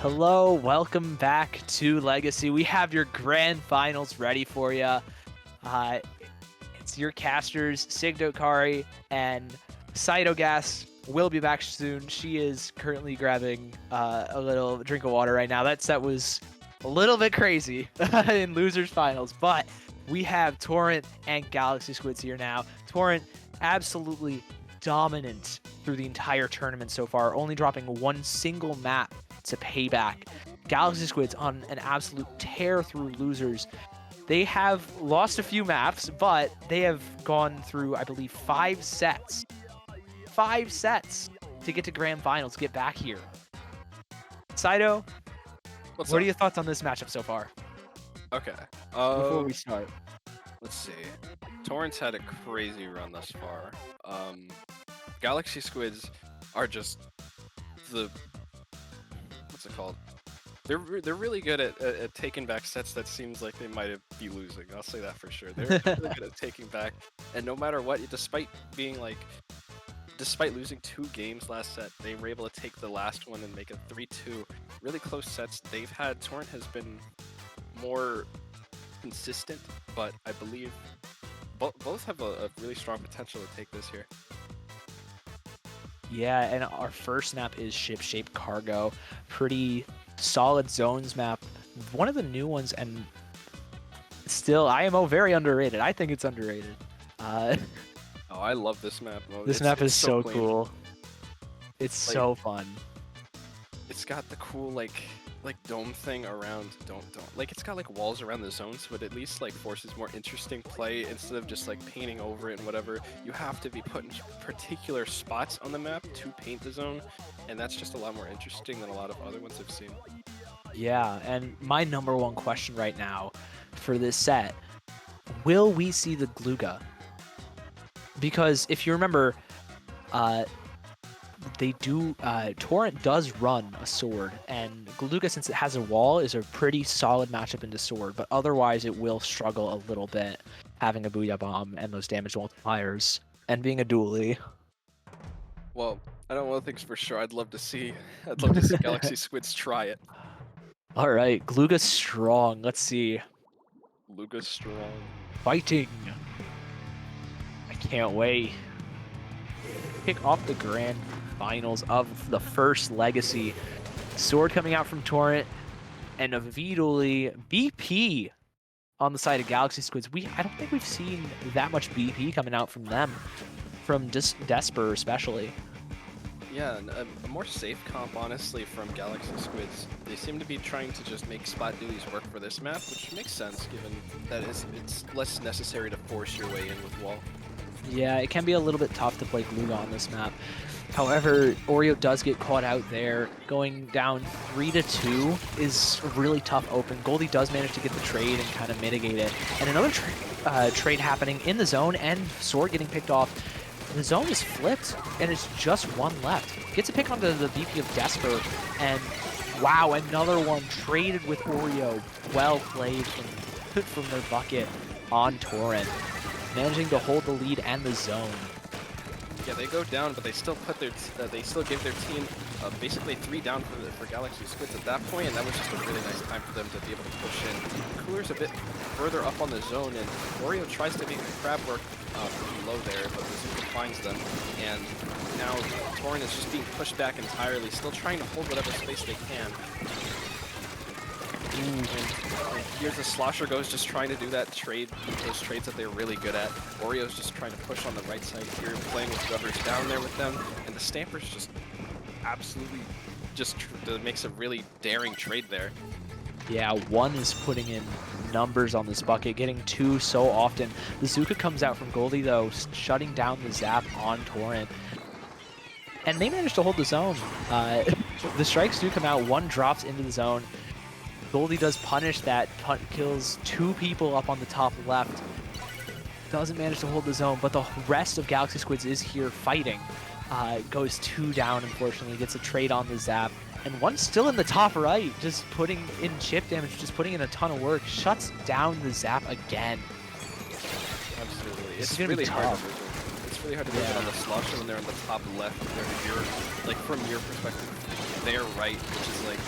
Hello, welcome back to Legacy. We have your grand finals ready for you. It's your casters, Sigdokari and Cytogas will be back soon. She is currently grabbing a little drink of water right now. That set was a little bit crazy in losers finals, but we have Torrent and Galaxy Squids here now. Torrent absolutely dominant through the entire tournament so far, only dropping one single map to pay back. Galaxy Squids on an absolute tear through losers. They have lost a few maps, but they have gone through, I believe, 5 sets. 5 sets to get to grand finals, to get back here. Saito, what are your thoughts on this matchup so far? Okay. Before we start. Let's see. Torrent's had a crazy run thus far. Galaxy Squids are just the... What's it called? They're really good at taking back sets that seems like they might be losing. I'll say that for sure. They're really good at taking back, and no matter what, despite losing 2 games last set, they were able to take the last one and make it 3-2. Really close sets. Torrent has been more consistent, but I believe both have a really strong potential to take this here. Yeah, and our first map is Ship-Shape Cargo. Pretty solid zones map. One of the new ones, and still IMO very underrated. I think it's underrated. Oh, I love this map. This map is so clean. cool. It's so fun. It's got the cool like dome thing around it's got like walls around the zone, so it at least like forces more interesting play instead of just like painting over it and whatever. You have to be put in particular spots on the map to paint the zone, and that's just a lot more interesting than a lot of other ones I've seen. Yeah, and my number one question right now for this set, will we see the Glooga? Because if you remember, Torrent does run a sword, and Glooga, since it has a wall, is a pretty solid matchup into sword, but otherwise it will struggle a little bit having a Booyah Bomb and those damage multipliers, and being a dually. Well, I don't know things for sure. I'd love to see Galaxy Squids try it. Alright, Glooga's strong. Let's see. Glooga's strong. Fighting! I can't wait. Kick off the grand finals of the first Legacy. Sword coming out from Torrent, and a V-Dually BP on the side of Galaxy Squids. I don't think we've seen that much BP coming out from them, from Desper especially. Yeah, a more safe comp, honestly, from Galaxy Squids. They seem to be trying to just make spot dualies work for this map, which makes sense given that it's less necessary to force your way in with wall. Yeah, it can be a little bit tough to play Glooga on this map. However, Oreo does get caught out there. Going down 3-2 is a really tough open. Goldie does manage to get the trade and kind of mitigate it. And another trade happening in the zone, and Sword getting picked off. The zone is flipped, and it's just one left. Gets a pick onto the BP of Desper, and wow, another one traded with Oreo. Well played from their bucket on Torrent, managing to hold the lead and the zone. Yeah, they go down, but they still put they still give their team basically 3 down for Galaxy Squids at that point, and that was just a really nice time for them to be able to push in. Cooler's a bit further up on the zone, and Oreo tries to make the crab work from below there, but the Zuka finds them, and now Torrent is just being pushed back entirely, still trying to hold whatever space they can. And here's the Slosher goes, just trying to do that those trades that they're really good at. Oreo's just trying to push on the right side here, playing with whoever's down there with them, and the Stamper's just absolutely makes a really daring trade there. Yeah, 1 is putting in numbers on this bucket, getting 2 so often. The Zuka comes out from Goldie, though, shutting down the zap on Torrent. And they manage to hold the zone. The strikes do come out, 1 drops into the zone. Goldie does punish that, kills 2 people up on the top left. Doesn't manage to hold the zone, but the rest of Galaxy Squids is here fighting. Goes 2 down, unfortunately, gets a trade on the zap. And 1 still in the top right, just putting in chip damage, just putting in a ton of work. Shuts down the zap again. Absolutely. It's really hard to vision. It's really hard to vision on the Slosher when they're on the top left. Like from your perspective, they're right, which is like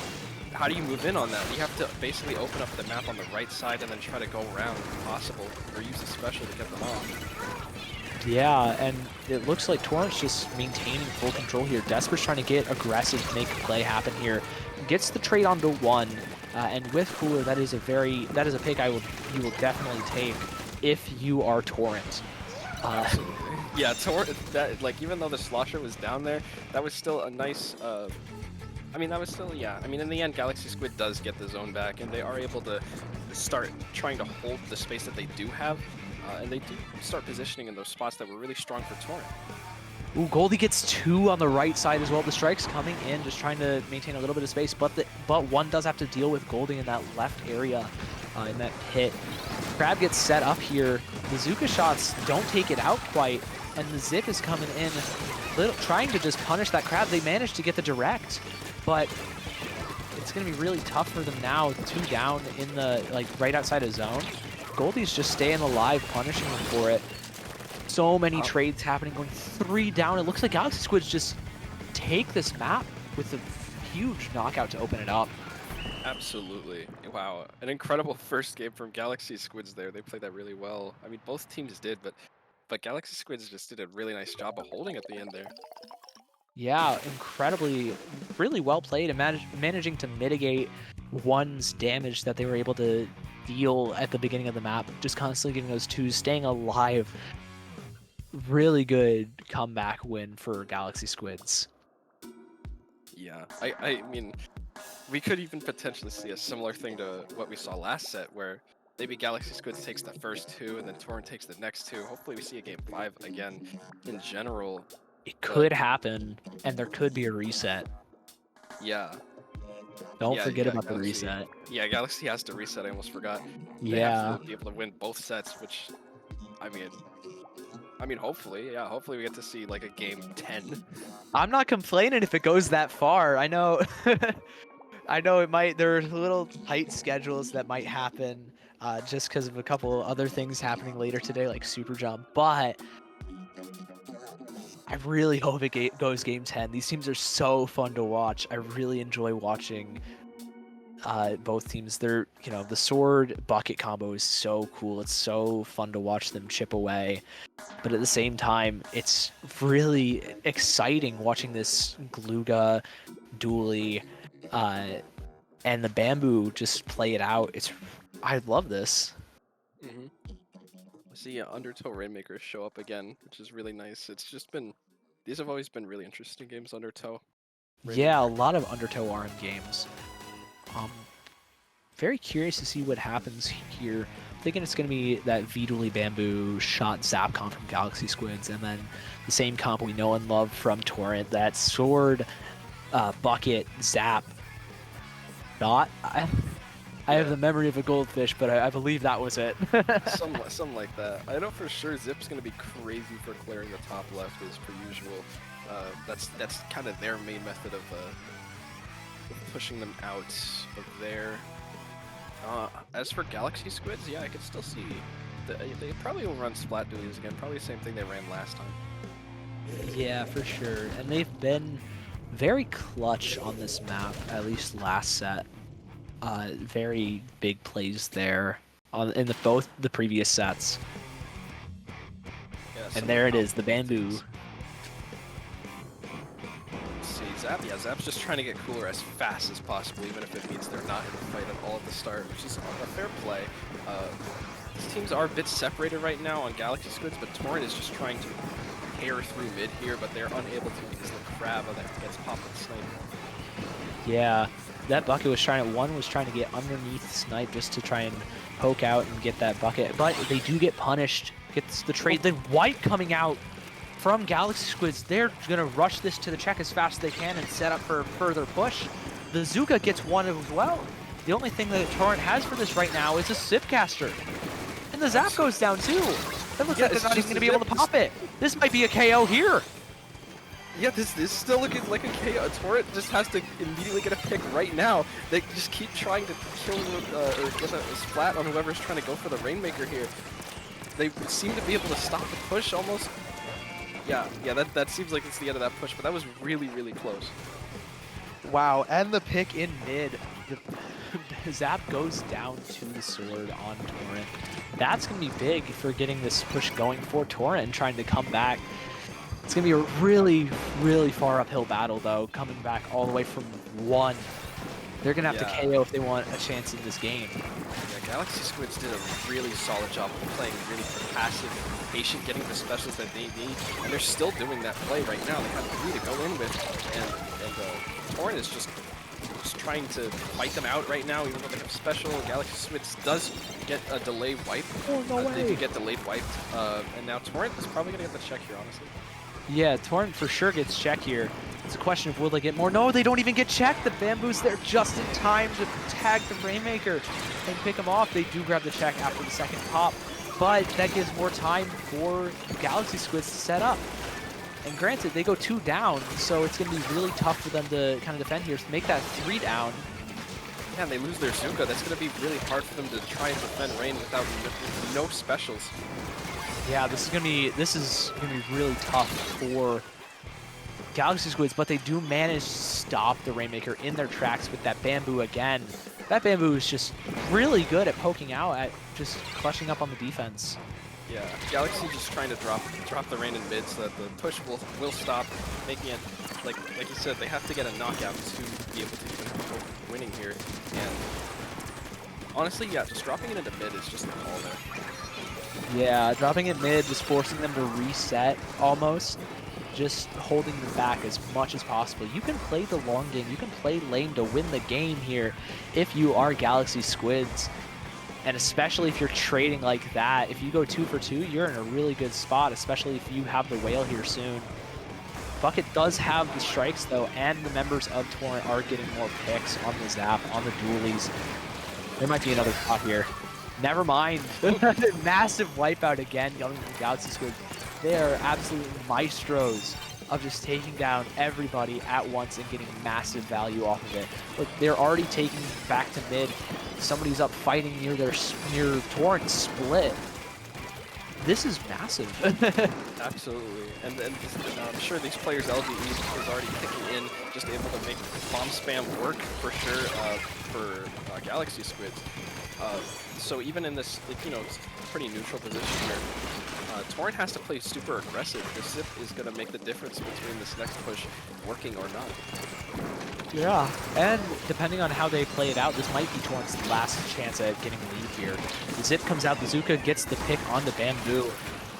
how do you move in on that? You have to basically open up the map on the right side and then try to go around if possible, or use a special to get them off. Yeah, and it looks like Torrent's just maintaining full control here. Desper's trying to get aggressive, make a play happen here. Gets the trade onto one, and with Cooler, that is a pick you will definitely take if you are Torrent. Absolutely. Yeah, Torrent, that, like, even though the Slosher was down there, that was still a nice, I mean, that was still, yeah. I mean, in the end, Galaxy Squid does get the zone back, and they are able to start trying to hold the space that they do have, and they do start positioning in those spots that were really strong for Torrent. Ooh, Goldie gets 2 on the right side as well. The strike's coming in, just trying to maintain a little bit of space, but one does have to deal with Goldie in that left area, in that pit. Crab gets set up here. The Zuka shots don't take it out quite, and the Zip is coming in, trying to just punish that Crab. They managed to get the direct, but it's going to be really tough for them now. 2 down in the, like, right outside of zone. Goldie's just staying alive, punishing them for it. So many trades happening, going 3 down. It looks like Galaxy Squids just take this map with a huge knockout to open it up. Absolutely. Wow. An incredible first game from Galaxy Squids there. They played that really well. I mean, both teams did, but Galaxy Squids just did a really nice job of holding at the end there. Yeah, incredibly, really well played, and managing to mitigate one's damage that they were able to deal at the beginning of the map. Just constantly getting those 2s, staying alive. Really good comeback win for Galaxy Squids. Yeah, I mean, we could even potentially see a similar thing to what we saw last set, where maybe Galaxy Squids takes the first 2 and then Torrent takes the next 2. Hopefully we see a game 5 again. In general, it could happen, and there could be a reset. Yeah. Don't forget about Galaxy, the reset. Yeah, Galaxy has to reset. I almost forgot. They Yeah. have to be able to win both sets, which, I mean, hopefully, yeah, hopefully we get to see like a game 10. I'm not complaining if it goes that far. I know, I know it might. There are little tight schedules that might happen, just because of a couple other things happening later today, like Super Jump. But I really hope it goes game 10. These teams are so fun to watch. I really enjoy watching both teams. They're, the sword bucket combo is so cool. It's so fun to watch them chip away. But at the same time, it's really exciting watching this Glooga, Dooley, and the Bamboo just play it out. I love this. Mm-hmm. See Undertow Rainmakers show up again, which is really nice. It's just been, these have always been really interesting games, Undertow. Yeah, a lot of Undertow RM games. Very curious to see what happens here. Thinking it's going to be that V-Dooley Bamboo shot zap comp from Galaxy Squids, and then the same comp we know and love from Torrent, that sword bucket zap dot. I have the memory of a goldfish, but I believe that was it. Something like that. I know for sure Zip's going to be crazy for clearing the top left as per usual. That's kind of their main method of pushing them out of there. As for Galaxy Squids, yeah, I could still see they probably will run Splat Dualies again. Probably the same thing they ran last time. Yeah, for sure. And they've been very clutch on this map, at least last set. Very big plays there in both the previous sets. Yeah, and there it is, the Bamboo. See, Zap's just trying to get Cooler as fast as possible, even if it means they're not in the fight at all at the start, which is a fair play. These teams are a bit separated right now on Galaxy Squids, but Torrent is just trying to tear through mid here, but they're unable to because the Crab that gets popped with Snipe. Yeah, that bucket was trying to get underneath Snipe just to try and poke out and get that bucket, but they do get punished. Gets the trade. Then White coming out from Galaxy Squids. They're gonna rush this to the check as fast as they can and set up for a further push. The Zuka gets one as well. The only thing that Torrent has for this right now is a Sipcaster. And the Zap goes down too. It looks like they're not even gonna be able to pop it. This might be a KO here. Yeah, this is still looking like a KO. Torrent just has to immediately get a pick right now. They just keep trying to kill or get a splat on whoever's trying to go for the Rainmaker here. They seem to be able to stop the push almost. Yeah, that seems like it's the end of that push, but that was really, really close. Wow, and the pick in mid. the Zap goes down to the sword on Torrent. That's going to be big for getting this push going for Torrent and trying to come back. It's going to be a really, really far uphill battle, though, coming back all the way from 1. They're going to have to KO if they want a chance in this game. Yeah, Galaxy Squids did a really solid job of playing really passive, patient, getting the specials that they need, and they're still doing that play right now. They have 3 to go in with, and Torrent is just trying to fight them out right now, even though they have special. Galaxy Squids does get a delay wipe. Oh, no way. They do get delayed wiped, and now Torrent is probably going to get the check here, honestly. Yeah, Torrent for sure gets check here. It's a question of will they get more. No, they don't even get checked. The Bamboo's there just in time to tag the Rainmaker and pick him off. They do grab the check after the second pop, but that gives more time for Galaxy Squids to set up. And granted, they go 2 down, so it's going to be really tough for them to kind of defend here. To make that 3 down. Yeah, and they lose their Zuka. That's going to be really hard for them to try and defend Rain without no specials. Yeah, this is gonna be really tough for Galaxy Squids, but they do manage to stop the Rainmaker in their tracks with that Bamboo again. That Bamboo is just really good at poking out, at just clutching up on the defense. Yeah, Galaxy just trying to drop the Rain in mid so that the push will stop, making it like you said, they have to get a knockout to be able to even have hope of winning here. And honestly, yeah, just dropping it into mid is just the call there. Yeah, dropping it mid, just forcing them to reset almost, just holding them back as much as possible. You can play the long game, you can play lane to win the game here if you are Galaxy Squids. And especially if you're trading like that, if you go 2 for 2, you're in a really good spot, especially if you have the whale here soon. Bucket does have the strikes though, and the members of Torrent are getting more picks on the Zap, on the dualies. There might be another pot here. Never mind. Massive wipeout again coming from Galaxy Squid. They are absolute maestros of just taking down everybody at once and getting massive value off of it. Look, they're already taking back to mid. Somebody's up fighting near Torrent split. This is massive. Absolutely, and I'm sure these players' LGE is already kicking in, just able to make bomb spam work for sure for Galaxy Squids. So even in this, you know, it's pretty neutral position here, Torrent has to play super aggressive. The Zip is going to make the difference between this next push working or not. Yeah, and depending on how they play it out, this might be Torrent's last chance at getting a lead here. The Zip comes out, the Zuka gets the pick on the Bamboo,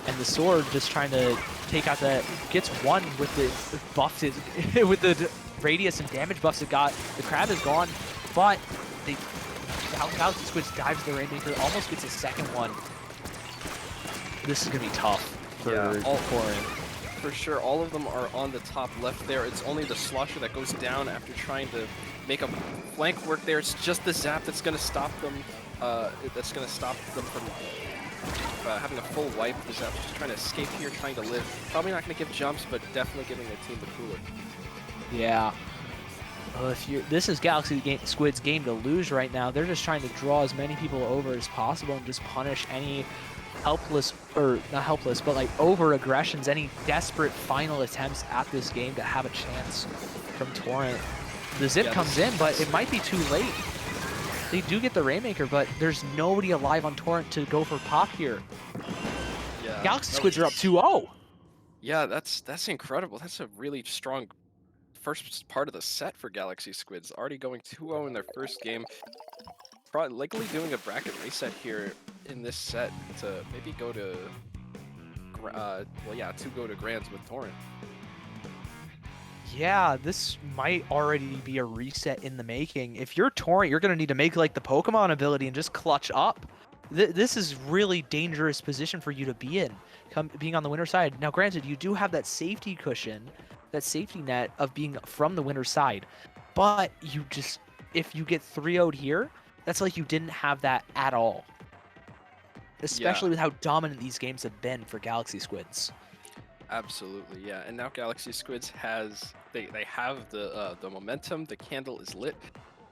and the Sword just trying to take out that, gets one with the buffs, with the radius and damage buffs it got. The Crab is gone, but they, Galaxy Squids dives the Rainmaker, almost gets a second one. This is going to be tough for Torrent. For sure, all of them are on the top left there. It's only the Slosher that goes down after trying to make a flank work there. It's just the Zap that's going to stop them. From having a full wipe. The Zap's just trying to escape here, trying to live. Probably not going to give jumps, but definitely giving the team the cooler. Yeah. This is Galaxy Squid's game to lose right now. They're just trying to draw as many people over as possible and just punish any helpless, or not helpless, but like over aggressions, any desperate final attempts at this game to have a chance from Torrent. The Zip comes in, but it might be too late. They do get the Rainmaker, but there's nobody alive on Torrent to go for pop here. Yeah. Galaxy Squids are up 2-0. Yeah, that's incredible. That's a really strong first part of the set for Galaxy Squids. Already going 2-0 in their first game. Probably likely doing a bracket reset here in this set to maybe go to, to go to Grands with Torrent. Yeah, this might already be a reset in the making. If you're Torrent, you're going to need to make like the Pokemon ability and just clutch up. This is really dangerous position for you to be in, being on the winner side. Now, granted, you do have that safety cushion, that safety net of being from the winner's side. But you just, if you get 3-0'd here, that's like you didn't have that at all. Especially with how dominant these games have been for Galaxy Squids. Absolutely, yeah. And now Galaxy Squids has, they have the momentum, the candle is lit.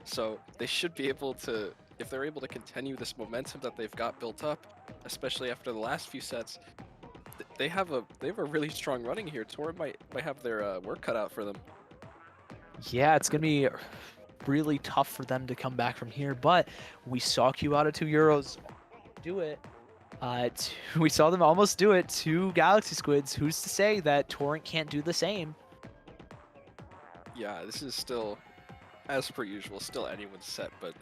So they should be able to, if they're able to continue this momentum that they've got built up, especially after the last few sets, they have a really strong running here. Torrent might have their work cut out for them. Yeah, it's gonna be really tough for them to come back from here. But we saw Q out of 2 Euros do it. We saw them almost do it to Galaxy Squids. Who's to say that Torrent can't do the same? Yeah, this is still, as per usual, still anyone's set, but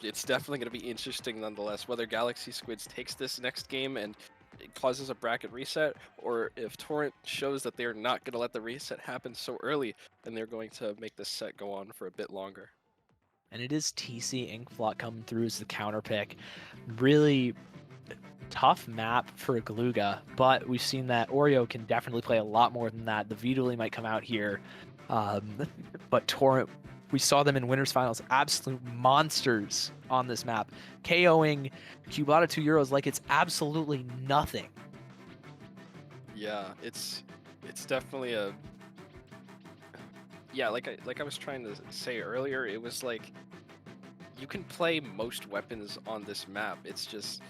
it's definitely going to be interesting nonetheless, whether Galaxy Squids takes this next game and it causes a bracket reset, or if Torrent shows that they're not going to let the reset happen so early, and they're going to make this set go on for a bit longer. And it is TC Inkflot coming through as the counter pick. Really tough map for Galuga, but we've seen that Oreo can definitely play a lot more than that. The Viduli might come out here, but Torrent, we saw them in winners finals, absolute monsters on this map, KOing Cubata 2 Euros like it's absolutely nothing. Yeah, it's definitely a, yeah, like I was trying to say earlier, it was like you can play most weapons on this map. It's just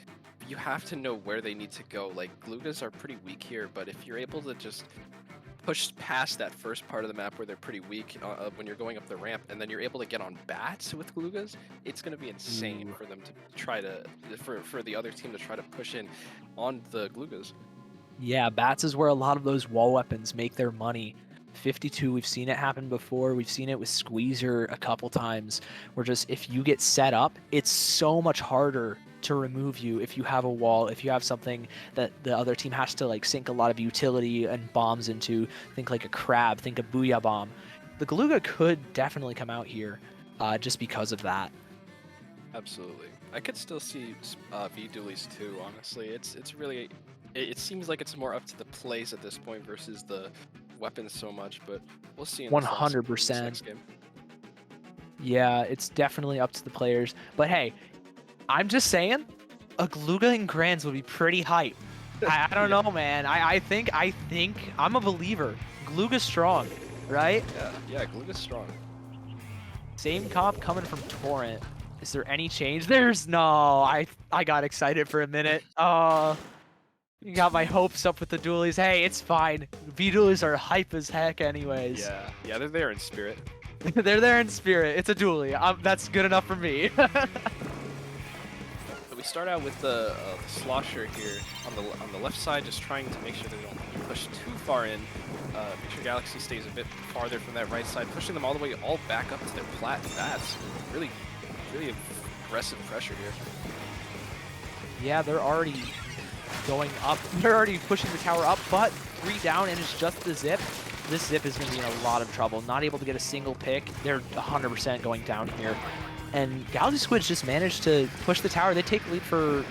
you have to know where they need to go. Like Galugas are pretty weak here, but if you're able to just push past that first part of the map where they're pretty weak when you're going up the ramp, and then you're able to get on bats with Galugas, it's going to be insane for them to try to, for the other team to try to push in on the Galugas. Yeah, bats is where a lot of those wall weapons make their money. 52, we've seen it happen before. We've seen it with Squeezer a couple times, where just if you get set up, it's so much harder to remove you if you have a wall, if you have something that the other team has to like sink a lot of utility and bombs into. Think like a crab, think a Booyah Bomb. The Galuga could definitely come out here just because of that. Absolutely. I could still see V-Dualies too, honestly. It's really, it seems like it's more up to the plays at this point versus the weapons so much, but we'll see in 100%. next game. Yeah, it's definitely up to the players. But hey, I'm just saying, a Galuga in Grands would be pretty hype. I don't know, man. I think I'm a believer. Galuga's strong, right? Yeah, Galuga's strong. Same comp coming from Torrent. Is there any change? There's no. I got excited for a minute. You got my hopes up with the dualies. Hey, it's fine. V-dualies are hype as heck anyways. Yeah, they're there in spirit. They're there in spirit. It's a dualie. That's good enough for me. So we start out with the Slosher here on the left side, just trying to make sure they don't push too far in. Make sure Galaxy stays a bit farther from that right side, pushing them all the way back up to their plat. That's really aggressive pressure here. Yeah, they're already going up. They're already pushing the tower up, but 3 down, and it's just the Zip. This Zip is going to be in a lot of trouble. Not able to get a single pick. They're 100% going down here. And Galaxy Squids just managed to push the tower. They take the lead for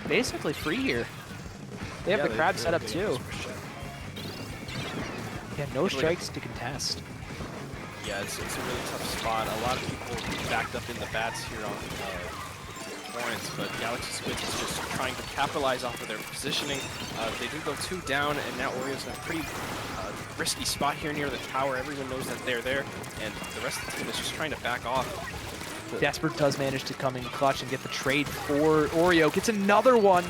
basically free here. They have the crab set up too. Yeah, no strikes to contest. Yeah, it's a really tough spot. A lot of people backed up in the bats here on Torrents, but Galaxy Squids is just trying to capitalize off of their positioning. They do go 2 down, and now Oreo's in a pretty risky spot here near the tower. Everyone knows that they're there, and the rest of the team is just trying to back off. Desperate does manage to come in clutch and get the trade for Oreo. Gets another one.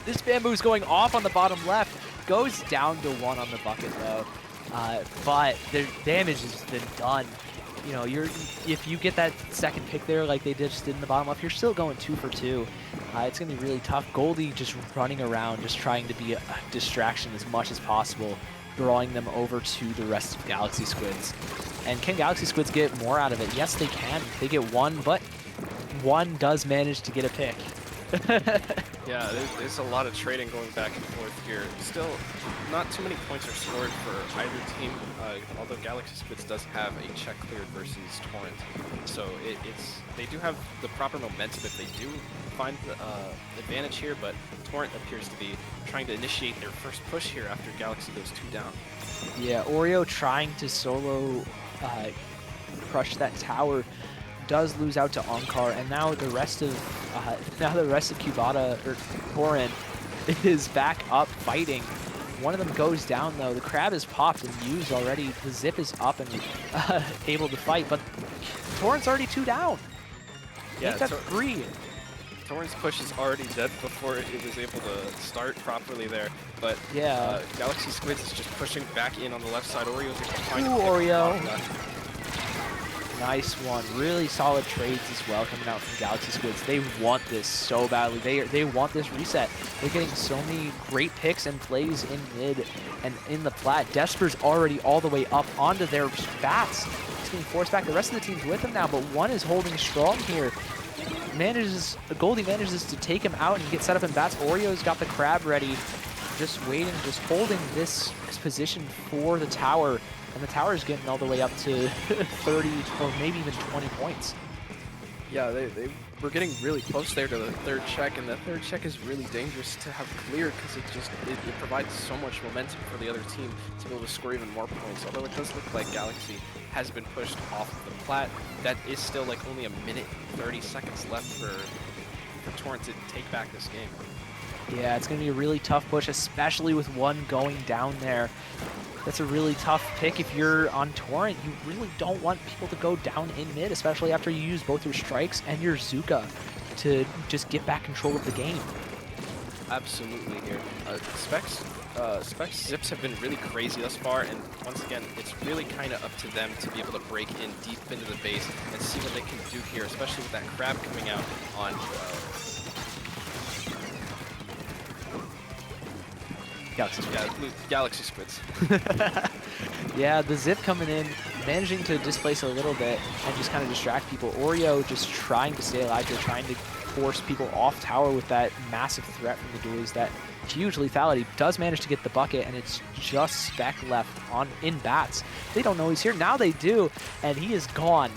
This bamboo's going off on the bottom left. Goes down to 1 on the bucket though. But the damage has been done. You know, if you get that second pick there like they just did in the bottom left, you're still going 2 for 2. It's going to be really tough. Goldie just running around, just trying to be a distraction as much as possible, drawing them over to the rest of Galaxy Squids. And can Galaxy Squids get more out of it? Yes, they can. They get 1, but 1 does manage to get a pick. Yeah, there's a lot of trading going back and forth here. Still, not too many points are scored for either team, although Galaxy Squids does have a check cleared versus Torrent. So they do have the proper momentum if they do find the advantage here, but Torrent appears to be trying to initiate their first push here after Galaxy goes 2 down. Yeah, Oreo trying to solo crush that tower, does lose out to Onkar, and now the rest of Cubata or Torrent is back up fighting. One of them goes down though. The crab is popped and used already. The Zip is up and able to fight, but Torrent's already 2 down. Yeah, that's 3. Torrent's push is already dead before it was able to start properly there. But yeah, Galaxy Squids is just pushing back in on the left side. Oreo's able to find Oreo. Nice one. Really solid trades as well coming out from Galaxy Squids. They want this so badly. They want this reset. They're getting so many great picks and plays in mid and in the plat. Desper's already all the way up onto their bats. He's getting forced back. The rest of the team's with him now, but one is holding strong here. Goldie manages to take him out and get set up in bats. Oreo's got the crab ready, just waiting, just holding this position for the tower. And the tower is getting all the way up to 30 or maybe even 20 points. Yeah, they were getting really close there to the third check, and the third check is really dangerous to have cleared because it provides so much momentum for the other team to be able to score even more points. Although it does look like Galaxy has been pushed off of the plat, that is still like only a minute 30 seconds left for Torrent to take back this game. Yeah, it's going to be a really tough push, especially with one going down there. That's a really tough pick if you're on Torrent. You really don't want people to go down in mid, especially after you use both your strikes and your Zuka to just get back control of the game. Absolutely here. Specs Zips have been really crazy thus far, and once again, it's really kind of up to them to be able to break in deep into the base and see what they can do here, especially with that crab coming out on Galaxy Squids. Yeah, the Zip coming in, managing to displace a little bit and just kind of distract people. Oreo just trying to stay alive here, trying to force people off tower with that massive threat from the duels. That huge lethality does manage to get the bucket, and it's just Spec left on in bats. They don't know he's here. Now they do, and he is gone.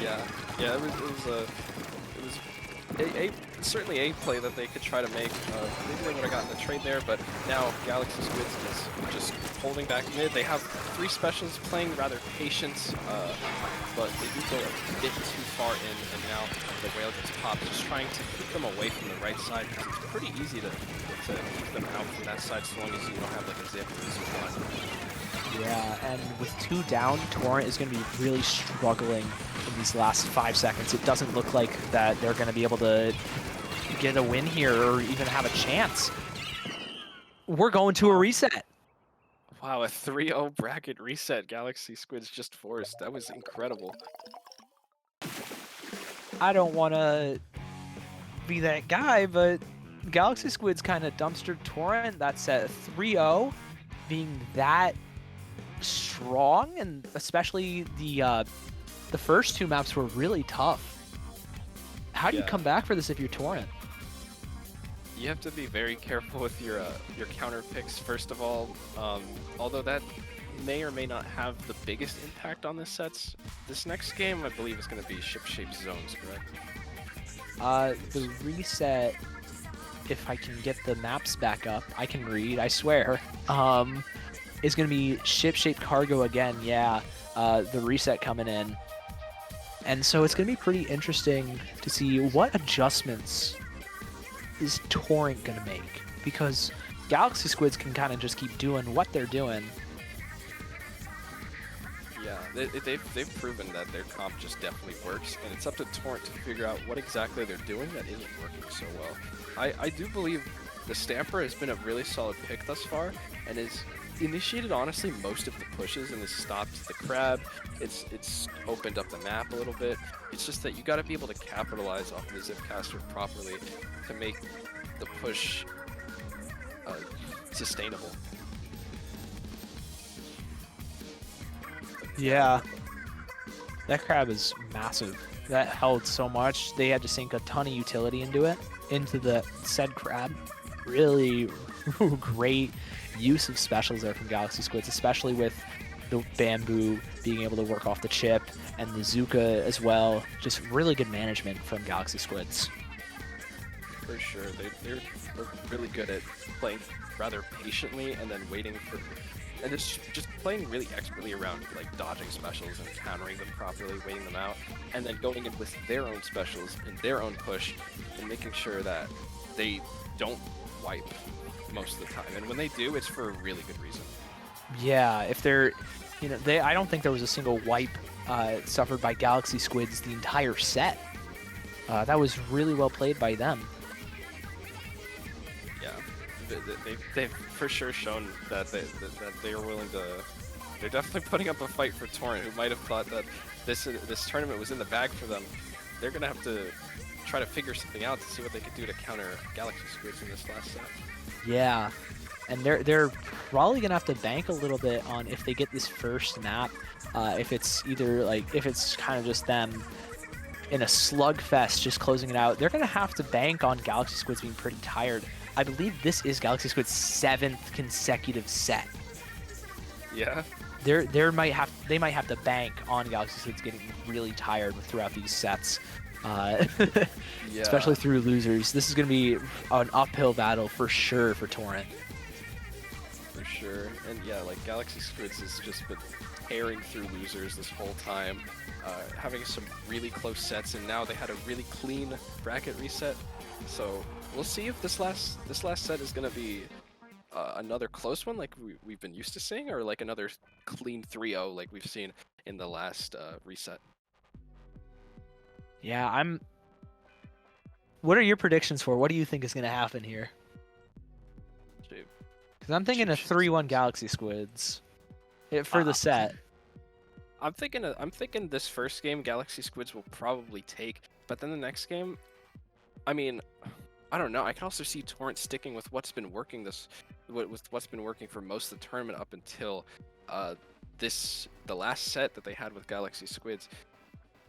Yeah, it was certainly a play that they could try to make. Maybe they would have gotten the trade there, but now Galaxy Squids is just holding back mid. They have 3 specials playing rather patient, but they do go a bit too far in, and now the whale gets popped, just trying to keep them away from the right side, because it's pretty easy to keep them out from that side so long as you don't have like a Zip or a Zuka. Yeah, and with 2 down, Torrent is going to be really struggling in these last 5 seconds. It doesn't look like that they're going to be able to get a win here or even have a chance. We're going to a reset. Wow, a 3-0 bracket reset Galaxy Squids just forced. That was incredible. I don't want to be that guy, but Galaxy Squids kind of dumpstered Torrent. That's at 3-0, being that strong, and especially the first 2 maps were really tough. How do you come back for this if you're Torrent? You have to be very careful with your counter picks, first of all. Although that may or may not have the biggest impact on the sets. This next game, I believe, is going to be ship-shaped zones, correct? The reset, if I can get the maps back up, I can read, I swear, is going to be ship-shaped cargo again, yeah. The reset coming in. And so it's going to be pretty interesting to see what adjustments is Torrent going to make, because Galaxy Squids can kind of just keep doing what they're doing. Yeah, they've proven that their comp just definitely works, and it's up to Torrent to figure out what exactly they're doing that isn't working so well. I do believe the Stamper has been a really solid pick thus far, and is initiated honestly most of the pushes and has stopped the crab. It's opened up the map a little bit. It's just that you got to be able to capitalize off the Zipcaster properly to make the push sustainable. Yeah, that crab is massive. That held so much. They had to sink a ton of utility into the said crab. Really great use of specials there from Galaxy Squids, especially with the bamboo being able to work off the chip and the Zuka as well. Just really good management from Galaxy Squids. For sure, they're really good at playing rather patiently and then waiting for, and just playing really expertly around like dodging specials and countering them properly, waiting them out, and then going in with their own specials and their own push and making sure that they don't wipe most of the time. And when they do, it's for a really good reason. Yeah, if they're, I don't think there was a single wipe suffered by Galaxy Squids the entire set. That was really well played by them. Yeah, they've for sure shown that they are willing to They're definitely putting up a fight for Torrent, who might have thought that this tournament was in the bag for them. They're gonna have to try to figure something out to see what they could do to counter Galaxy Squids in this last set. Yeah, and they're probably gonna have to bank a little bit on if they get this first map. If it's either like if it's kind of just them in a slugfest, just closing it out, they're gonna have to bank on Galaxy Squids being pretty tired. I believe this is Galaxy Squid's 7th consecutive set. Yeah. They might have to bank on Galaxy Squids getting really tired throughout these sets. Yeah. Especially through losers. This is going to be an uphill battle for sure for Torrent. For sure. And yeah, like Galaxy Squids has just been tearing through losers this whole time, having some really close sets, and now they had a really clean bracket reset. So we'll see if this last set is going to be another close one like we've been used to seeing, or like another clean 3-0 like we've seen in the last reset. Yeah, What are your predictions for? What do you think is going to happen here? Because I'm thinking a 3-1 Galaxy Squids for the set. I'm thinking this first game Galaxy Squids will probably take, but then the next game, I mean, I don't know. I can also see Torrent sticking with what's been working what's been working for most of the tournament up until the last set that they had with Galaxy Squids.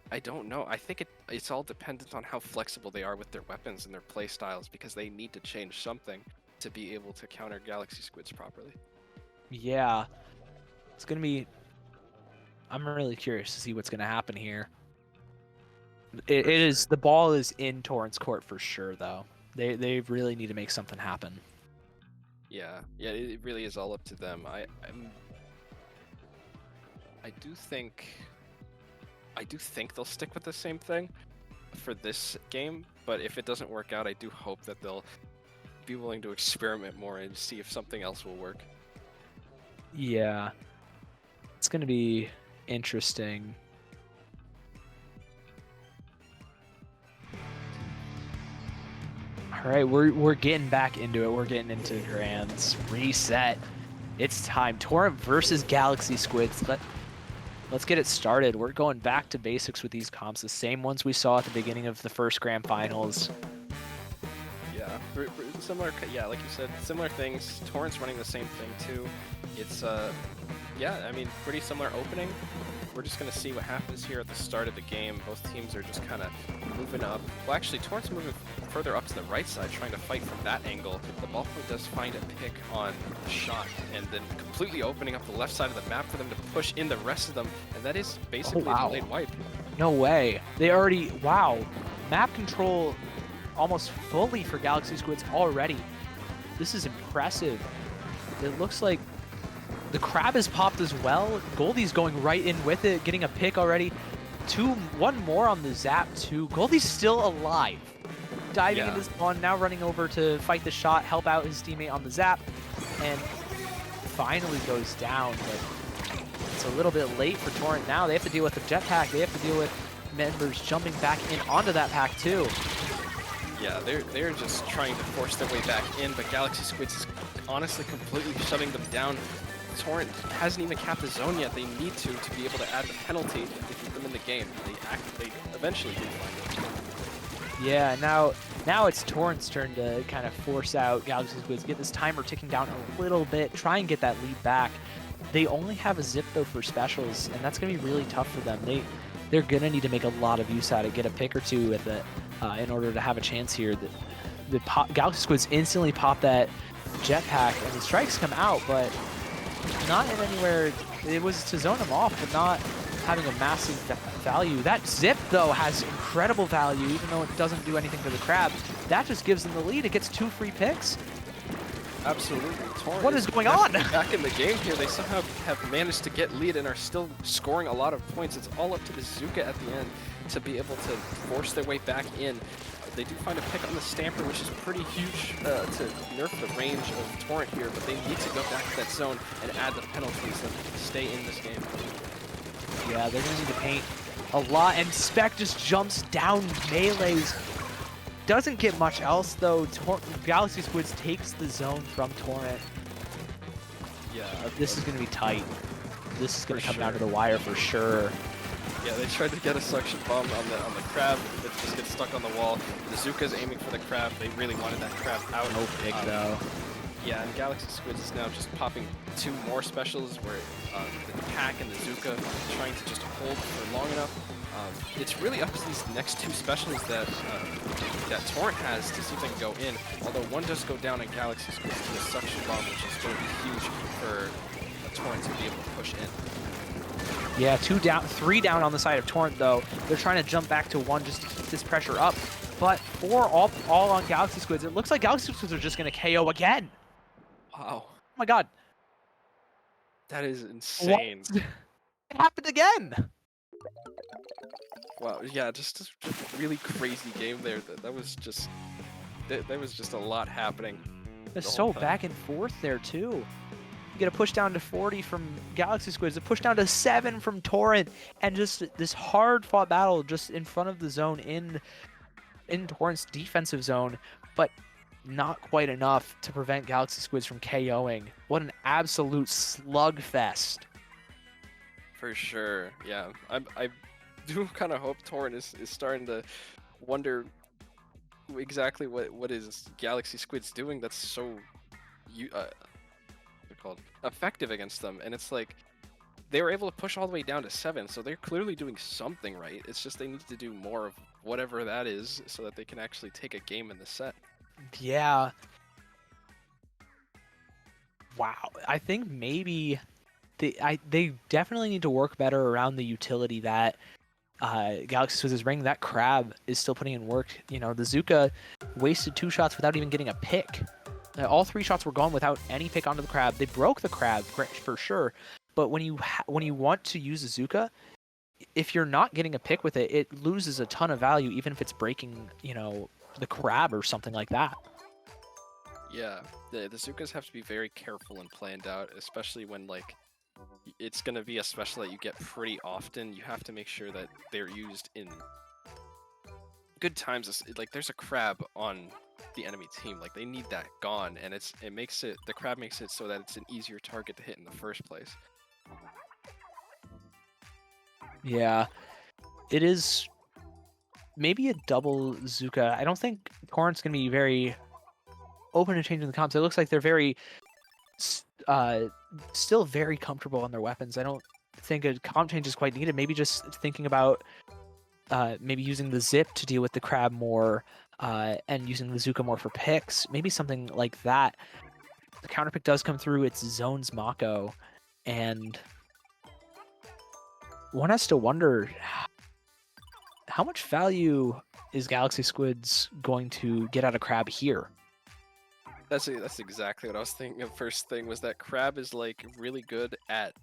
I don't know. I think it's all dependent on how flexible they are with their weapons and their play styles, because they need to change something to be able to counter Galaxy Squids properly. Yeah. It's going to be... I'm really curious to see what's going to happen here. It is... The ball is in Torrent's court for sure, though. They really need to make something happen. Yeah, it really is all up to them. I do think they'll stick with the same thing for this game, but if it doesn't work out, I do hope that they'll be willing to experiment more and see if something else will work. Yeah. It's going to be interesting. All right, we're getting back into it. We're getting into grands. Reset. It's time. Torrent versus Galaxy Squids. Let's get it started. We're going back to basics with these comps, the same ones we saw at the beginning of the first grand finals. Yeah, similar. Yeah, like you said, similar things. Torrent's running the same thing too. It's yeah, I mean, pretty similar opening. We're just gonna see what happens here at the start of the game. Both teams are just kind of moving up. Well, actually, Torrent's moving further up to the right side, trying to fight from that angle. The ball point does find a pick on the shot, and then completely opening up the left side of the map for them to push in the rest of them, and that is basically a delayed wipe. No way. They already... Wow. Map control almost fully for Galaxy Squids already. This is impressive. It looks like the crab is popped as well. Goldie's going right in with it, getting a pick already. One more on the zap too. Goldie's still alive. Diving into spawn, now running over to fight the shot, help out his teammate on the zap, and finally goes down. But it's a little bit late for Torrent now. They have to deal with the jetpack. They have to deal with members jumping back in onto that pack too. Yeah, they're just trying to force their way back in, but Galaxy Squids is honestly completely shutting them down. Torrent hasn't even capped the zone yet. They need to be able to add the penalty to keep them in the game. They eventually do find it. Yeah, now it's Torrent's turn to kind of force out Galaxy Squids, get this timer ticking down a little bit, try and get that lead back. They only have a zip though for specials, and that's going to be really tough for them. They're going to need to make a lot of use out of it, get a pick or two with it in order to have a chance here. The Galaxy Squids instantly pop that jetpack, and the strikes come out, but not in anywhere. It was to zone them off, but not having a massive value. That zip, though, has incredible value, even though it doesn't do anything for the crab. That just gives them the lead. It gets 2 free picks. Absolutely. Torrent what is going on? Back in the game here, they somehow have managed to get lead and are still scoring a lot of points. It's all up to the Zuka at the end to be able to force their way back in. They do find a pick on the Stamper, which is pretty huge to nerf the range of Torrent here, but they need to go back to that zone and add the penalties to stay in this game. Yeah, they're going to need to paint a lot, and Spec just jumps down melees. Doesn't get much else, though. Galaxy Squids takes the zone from Torrent. Yeah. This is going to be tight. this is going For to come down to sure. the wire for sure. Yeah, they tried to get a suction bomb on the crab, but just gets stuck on the wall. The Zuka's aiming for the crab. They really wanted that crab out. No pick though. Yeah, and Galaxy Squids is now just popping 2 more specials where the Pack and the Zuka trying to just hold for long enough. It's really up to these next 2 specials that that Torrent has to see if they can go in. Although one does go down in Galaxy Squids to a suction bomb, which is going to be huge for Torrent to be able to push in. Yeah, 2 down, 3 down on the side of Torrent though. They're trying to jump back to 1 just to keep this pressure up. But 4 all on Galaxy Squids. It looks like Galaxy Squids are just going to KO again. Wow, Oh my god. that is insane. What? It happened again. Wow, yeah, just a really crazy game there. That was just there was just a lot happening. It's the so whole time. back and forth there too. You get a push down to 40 from Galaxy Squids, a push down to 7 from Torrent, and just this hard fought battle just in front of the zone in Torrent's defensive zone, but not quite enough to prevent Galaxy Squids from KOing. What an absolute slugfest. For sure, yeah. I do kind of hope Torrent is starting to wonder exactly what is Galaxy Squids doing that's so what's it called, effective against them. And it's like they were able to push all the way down to 7, so they're clearly doing something right. It's just they need to do more of whatever that is so that they can actually take a game in the set. Yeah. Wow. I think maybe they definitely need to work better around the utility that Galaxy Squids is bringing. That crab is still putting in work. You know, the Zuka wasted 2 shots without even getting a pick. All 3 shots were gone without any pick onto the crab. They broke the crab for sure, but when you want to use a Zuka, if you're not getting a pick with it, it loses a ton of value, even if it's breaking, you know, the crab or something like that. Yeah, the Zukas have to be very careful and planned out, especially when like it's gonna be a special that you get pretty often. You have to make sure that they're used in good times. Like there's a crab on the enemy team, like they need that gone, and the crab makes it so that it's an easier target to hit in the first place. Yeah, it is maybe a double Zuka. I don't think Torrent's gonna be very open to changing the comps. It looks like they're very still very comfortable on their weapons. I don't think a comp change is quite needed. Maybe just thinking about maybe using the Zip to deal with the crab more, and using the Zuka more for picks. Maybe something like that. The counter pick does come through. It's Zone's Mako, and one has to wonder how much value is Galaxy Squids going to get out of crab here. That's exactly what I was thinking of. First thing was that crab is like really good at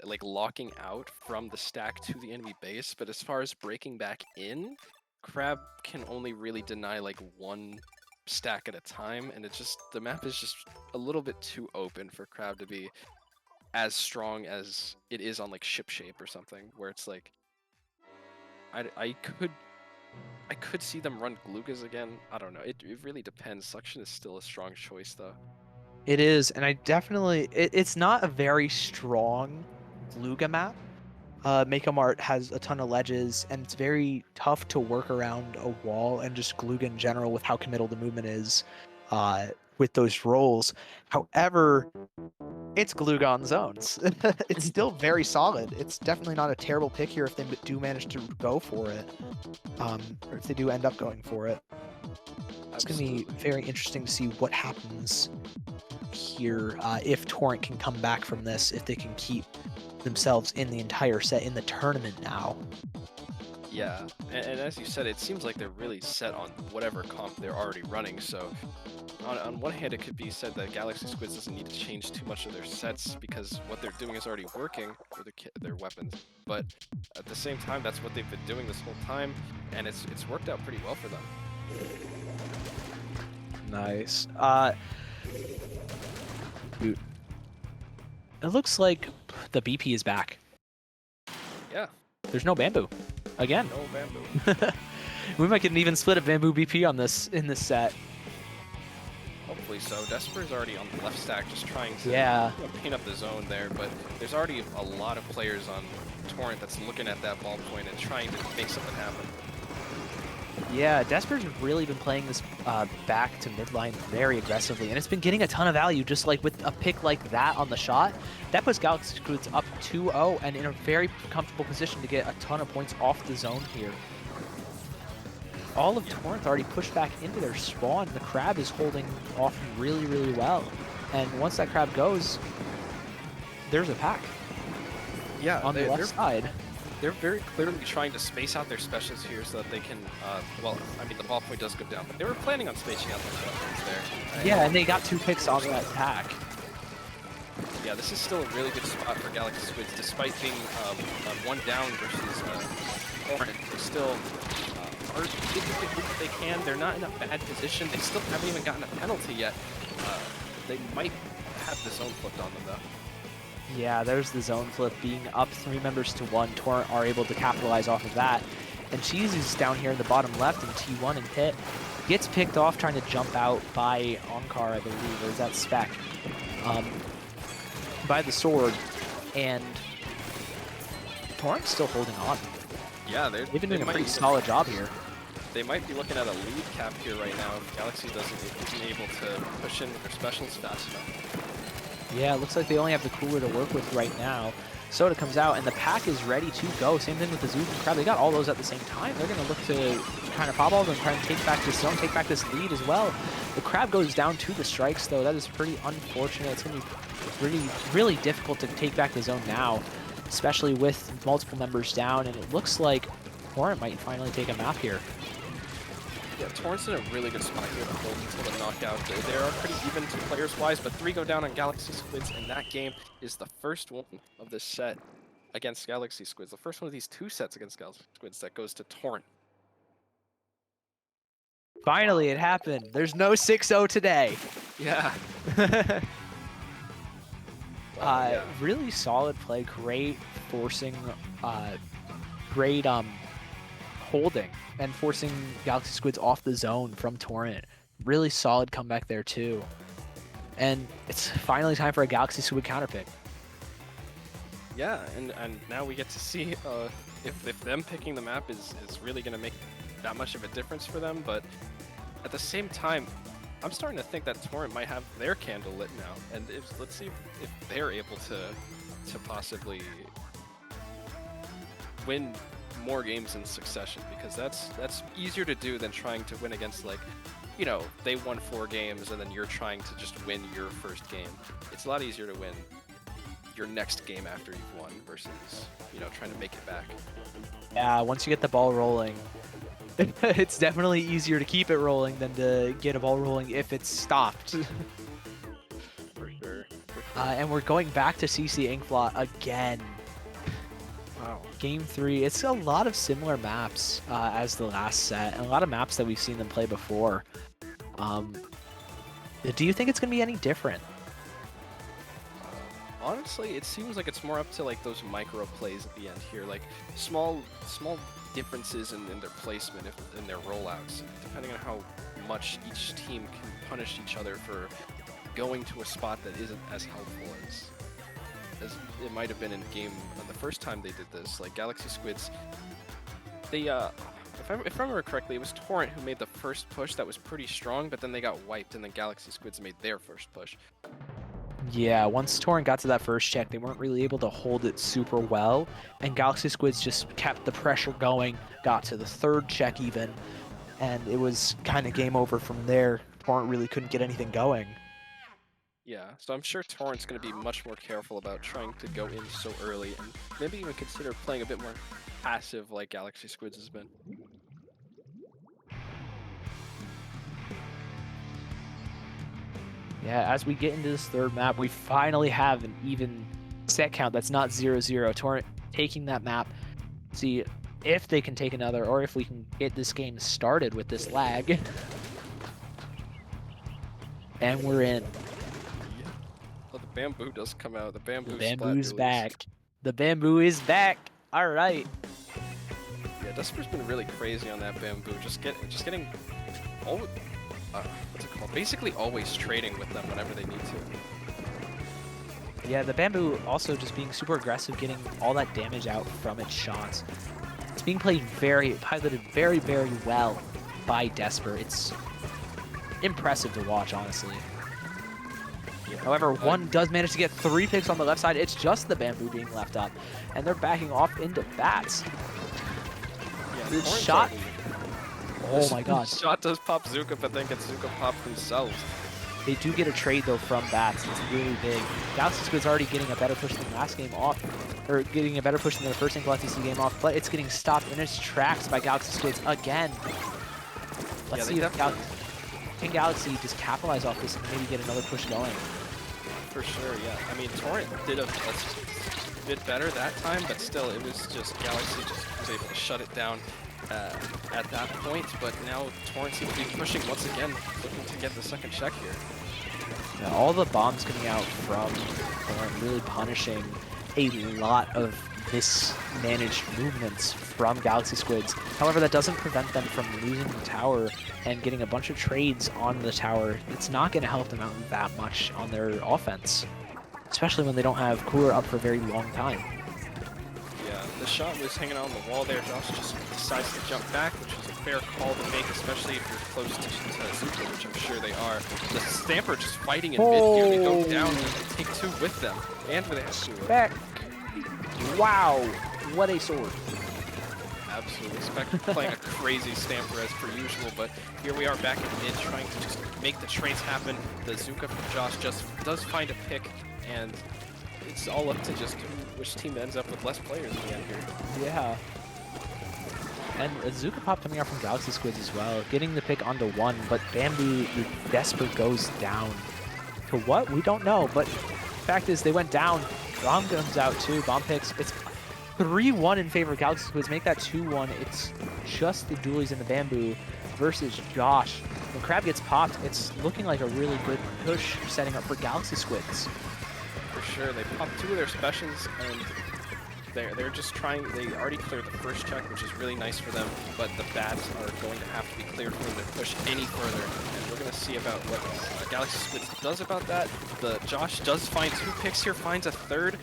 like locking out from the stack to the enemy base, but as far as breaking back in, crab can only really deny like 1 stack at a time, and the map is just a little bit too open for crab to be as strong as it is on like ship shape or something, where it's like I could see them run Glugas again. I don't know. It really depends. Suction is still a strong choice, though. It is, and I definitely... It's not a very strong Gluga map. Mako Mart has a ton of ledges, and it's very tough to work around a wall and just Gluga in general with how committal the movement is with those rolls. However, it's Gluga on zones. It's still very solid. It's definitely not a terrible pick here if they do manage to go for it, or if they do end up going for it. It's going to be very interesting to see what happens here, if Torrent can come back from this, if they can keep themselves in the entire set in the tournament now. Yeah, and as you said, it seems like they're really set on whatever comp they're already running, so on one hand it could be said that Galaxy Squids doesn't need to change too much of their sets because what they're doing is already working for their weapons, but at the same time that's what they've been doing this whole time, and it's worked out pretty well for them. Nice. Dude. It looks like the BP is back. Yeah. There's no bamboo. Again. No bamboo. We might get an even split of bamboo BP on in this set. Hopefully. understandably so. Desper's already on the left stack, just trying to Yeah. paint up the zone there, but there's already a lot of players on Torrent that's looking at that ball point and trying to make something happen. Yeah, Desper's really been playing this back to midline very aggressively, and it's been getting a ton of value, just like with a pick like that on the shot. That puts Galaxy Squids up 2-0 and in a very comfortable position to get a ton of points off the zone here. All of Torrent already pushed back into their spawn. The Crab is holding off really, really well. And once that Crab goes, there's a pack Yeah, on the left side. They're very clearly trying to space out their specials here so that they can, well, I mean, the ball point does go down, but they were planning on spacing out their specials there. Yeah, and they got 2 picks on that pack. Yeah, this is still a really good spot for Galaxy Squids, despite being on 1 down versus Torrent. They still are doing what they can. They're not in a bad position. They still haven't even gotten a penalty yet. They might have the zone flipped on them, though. Yeah, there's the zone flip. Being up 3 members to 1, Torrent are able to capitalize off of that. And Cheese is down here in the bottom left in T1 and Pit. Gets picked off trying to jump out by Onkar, I believe, or is that Spec? By the sword. And Torrent's still holding on. Yeah, They've been doing a pretty solid job here. They might be looking at a lead cap here right now if Galaxy isn't able to push in with their specials fast enough. Yeah, it looks like they only have the cooler to work with right now. Soda comes out, and the pack is ready to go. Same thing with the Zook and Crab. They got all those at the same time. They're going to look to kind of pop all and try and take back this zone, take back this lead as well. The Crab goes down to the strikes, though. That is pretty unfortunate. It's going to be really difficult to take back the zone now, especially with multiple members down, and it looks like Torrent might finally take a map here. Yeah, Torrent's in a really good spot here to hold until the knockout. They are pretty even to players-wise, but 3 go down on Galaxy Squids, and that game is the first one of this set against Galaxy Squids. The first one of these 2 sets against Galaxy Squids that goes to Torrent. Finally, it happened. There's no 6-0 today. Yeah. Really solid play. Great forcing. Great holding and forcing Galaxy Squids off the zone from Torrent. Really solid comeback there too. And it's finally time for a Galaxy Squid counterpick. Yeah, and now we get to see if them picking the map is really going to make that much of a difference for them. But at the same time, I'm starting to think that Torrent might have their candle lit now. And let's see if they're able to possibly win more games in succession, because that's easier to do than trying to win against, like, you know, they won 4 games and then you're trying to just win your first game. It's a lot easier to win your next game after you've won versus, you know, trying to make it back. Yeah, once you get the ball rolling, it's definitely easier to keep it rolling than to get a ball rolling if it's stopped. For sure. And we're going back to CC Inkflot again. Wow. Game 3, it's a lot of similar maps as the last set, and a lot of maps that we've seen them play before. Do you think it's going to be any different? Honestly, it seems like it's more up to like those micro plays at the end here, like small differences in their placement, in their rollouts, depending on how much each team can punish each other for going to a spot that isn't as helpful as it might have been in game the first time they did this. Like Galaxy Squids, they if I remember correctly, it was Torrent who made the first push that was pretty strong, but then they got wiped, and then Galaxy Squids made their first push. Yeah, once Torrent got to that first check, they weren't really able to hold it super well, and Galaxy Squids just kept the pressure going, got to the 3rd check even, and it was kind of game over from there. Torrent really couldn't get anything going. Yeah, so I'm sure Torrent's going to be much more careful about trying to go in so early, and maybe even consider playing a bit more passive like Galaxy Squids has been. Yeah, as we get into this 3rd map, we finally have an even set count that's not 0-0. Torrent taking that map, see if they can take another, or if we can get this game started with this lag. And we're in. Well, the bamboo does come out. The bamboo's back. The bamboo is back. All right. Yeah, Desper's been really crazy on that bamboo. Just getting what's it called? Basically always trading with them whenever they need to. Yeah, the Bamboo also just being super aggressive, getting all that damage out from its shots. It's being piloted very, very well by Desper. It's impressive to watch, honestly. Yeah. However, one does manage to get 3 picks on the left side. It's just the Bamboo being left up, and they're backing off into bats. Yeah, This Torrent's shot. already- Oh this my god. shot does pop Zuka, but then gets Zuka popped themselves. They do get a trade, though, from bats. It's really big. Galaxy Squid's already getting a better push than last game off, or getting a better push than the first Inkle FTC game off, but it's getting stopped in its tracks by Galaxy Squids again. Let's see if can Galaxy just capitalize off this and maybe get another push going. For sure, yeah. I mean, Torrent did a bit better that time, but still, it was just Galaxy just was able to shut it down at that point. But now Torrent seems to be pushing once again, looking to get the second check here. Yeah, all the bombs coming out from Torrent really punishing a lot of mismanaged movements from Galaxy Squids. However, that doesn't prevent them from losing the tower and getting a bunch of trades on the tower. It's not going to help them out that much on their offense, especially when they don't have Cooler up for a very long time. Yeah, the shot was hanging out on the wall there. Josh just decides to jump back, which is a fair call to make, especially if you're close to Zuka, which I'm sure they are. The Stamper just fighting in mid here. They go down and they take 2 with them. And where they have to. Spec. Wow, what a sword. Absolutely. Spec playing a crazy Stamper as per usual, but here we are back in mid trying to just make the trades happen. The Zuka from Josh just does find a pick, and it's all up to just which team ends up with less players in the end here. Yeah. And a Zuka Pop coming out from Galaxy Squids as well, getting the pick onto 1, but Bamboo, the Desper goes down. To what? We don't know, but fact is they went down. Bomb comes out too, bomb picks. It's 3-1 in favor of Galaxy Squids. Make that 2-1. It's just the Dualies and the Bamboo versus Josh. When Crab gets popped, it's looking like a really good push setting up for Galaxy Squids. For sure, they popped 2 of their specials, and they're just trying. They already cleared the first check, which is really nice for them, but the bats are going to have to be cleared for them to push any further, and we're going to see about what Galaxy Squids does about that. The Josh does find 2 picks here, finds a third,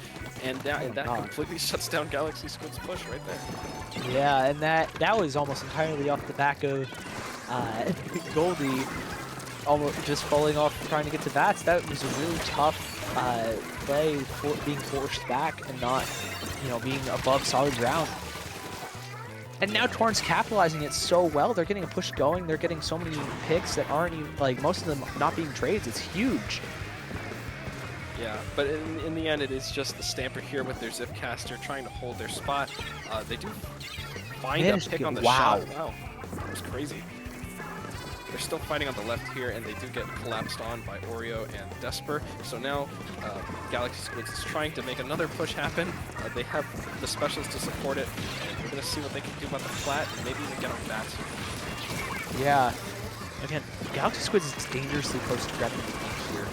and that completely shuts down Galaxy Squids' push right there. Yeah, and that was almost entirely off the back of Goldie almost just falling off trying to get to bats. That was a really tough play for being forced back and not, being above solid ground. And now Torrent's capitalizing it so well. They're getting a push going. They're getting so many picks that aren't even, most of them not being trades. It's huge. Yeah, but in the end, it is just the Stamper here with their Zipcaster trying to hold their spot. They do find a pick on the shot. Wow, that was crazy. They're still fighting on the left here, and they do get collapsed on by Oreo and Desper. So now Galaxy Squids is trying to make another push happen. They have the specials to support it, and we're going to see what they can do about the flat, and maybe even get on bats. Yeah. Again, Galaxy Squids is dangerously close to grabbing the lead here.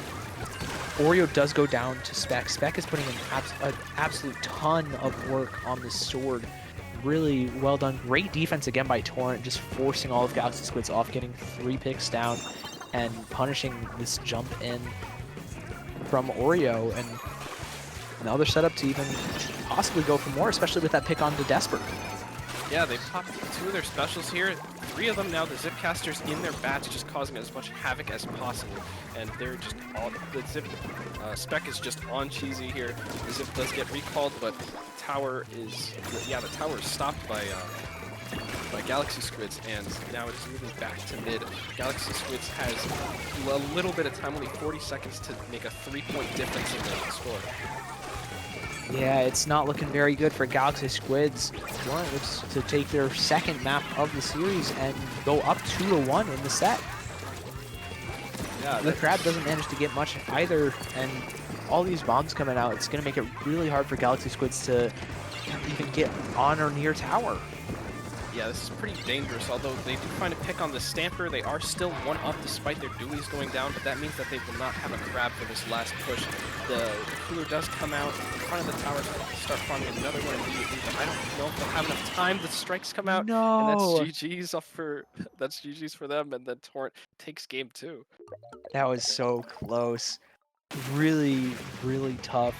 Oreo does go down to Spec. Spec is putting in an absolute ton of work on this sword. Really well done. Great defense again by Torrent, just forcing all of Galaxy Squids off, getting 3 picks down and punishing this jump in from Oreo. And now they're set up to even possibly go for more, especially with that pick on the Desper. Yeah, they popped 2 of their specials here. 3 of them now, the Zipcasters in their bats, just causing as much havoc as possible. And they're just all, the Zip Spec is just on cheesy here. The Zip does get recalled, but the tower is, the tower is stopped by Galaxy Squids, and now it is moving back to mid. Galaxy Squids has a little bit of time, only 40 seconds to make a 3-point difference in the score. Yeah, it's not looking very good for Galaxy Squids. Torrent looks to take their second map of the series and go up 2-1 in the set. Yeah, the Crab doesn't manage to get much either, and all these bombs coming out, it's going to make it really hard for Galaxy Squids to even get on or near tower. Yeah, this is pretty dangerous, although they do find a pick on the Stamper. They are still 1-up despite their dualies going down, but that means that they will not have a grab for this last push. The Cooler does come out in front of the tower to start farming another one immediately, but I don't know if they'll have enough time. The strikes come out, and that's No! GG's that's GG's for them, and then Torrent takes game 2. That was so close. Really, really tough.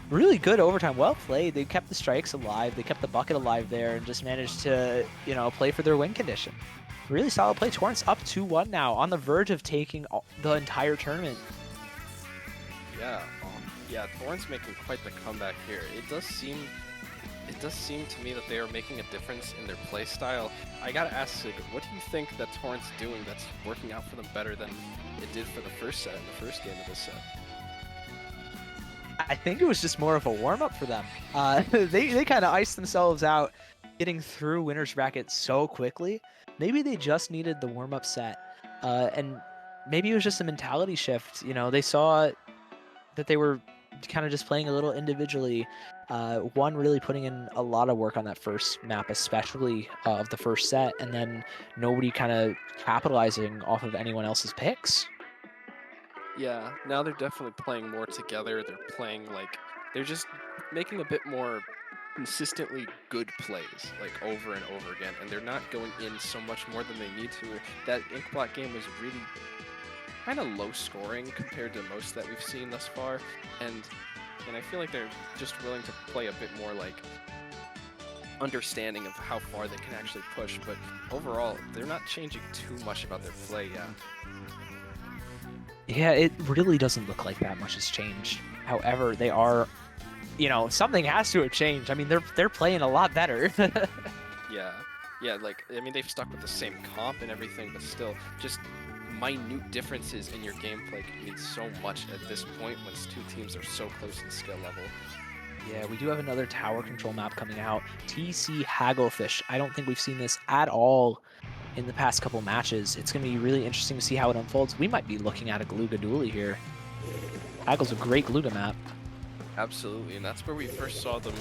Really good overtime. Well played. They kept the strikes alive. They kept the bucket alive there and just managed to, play for their win condition. Really solid play. Torrent's up 2-1 now, on the verge of taking the entire tournament. Yeah, Torrent's making quite the comeback here. It does seem to me that they are making a difference in their play style. I gotta ask Sig, what do you think that Torrent's doing that's working out for them better than it did for the first set in the first game of this set? I think it was just more of a warm-up for them. They kind of iced themselves out getting through winner's bracket so quickly. Maybe they just needed the warm-up set. And maybe it was just a mentality shift. They saw that they were kind of just playing a little individually. One really putting in a lot of work on that first map, especially of the first set, and then nobody kind of capitalizing off of anyone else's picks. Yeah, now they're definitely playing more together. They're just making a bit more consistently good plays, over and over again, and they're not going in so much more than they need to. That Inkblot game was really kind of low scoring compared to most that we've seen thus far, and I feel like they're just willing to play a bit more understanding of how far they can actually push, but overall, they're not changing too much about their play yet. Yeah, it really doesn't look like that much has changed. However, they are, something has to have changed. I mean, they're playing a lot better. Yeah, they've stuck with the same comp and everything, but still, just minute differences in your gameplay can mean so much at this point when two teams are so close in skill level. Yeah, we do have another tower control map coming out. TC Hagglefish. I don't think we've seen this at all in the past couple matches. It's going to be really interesting to see how it unfolds. We might be looking at a Glooga dually here. Haggle's a great Glooga map. Absolutely, and that's where we first saw them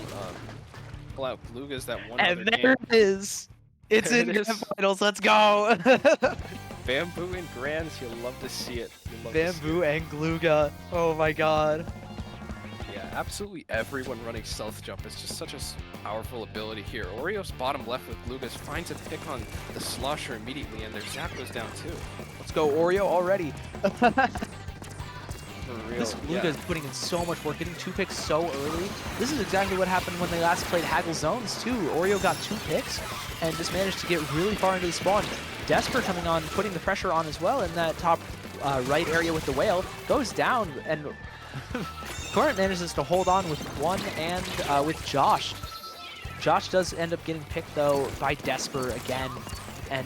pull out Gloogas that one and other there game. It is. It's in Grand Finals. Let's go. Bamboo and Grands, you'll love to see it. Bamboo and Glooga. Oh my god. Yeah, absolutely everyone running Stealth Jump is just such a powerful ability here. Oreo's bottom left with Gloogas finds a pick on the Slosher immediately, and their Zap goes down too. Let's go, Oreo already. For real, This Glooga is putting in so much work, getting 2 picks so early. This is exactly what happened when they last played Haggle Zones too. Oreo got 2 picks and just managed to get really far into the spawn. Desper coming on, putting the pressure on as well in that top right area with the whale. Goes down, and Torrent manages to hold on with 1 and with Josh. Josh does end up getting picked though by Desper again, and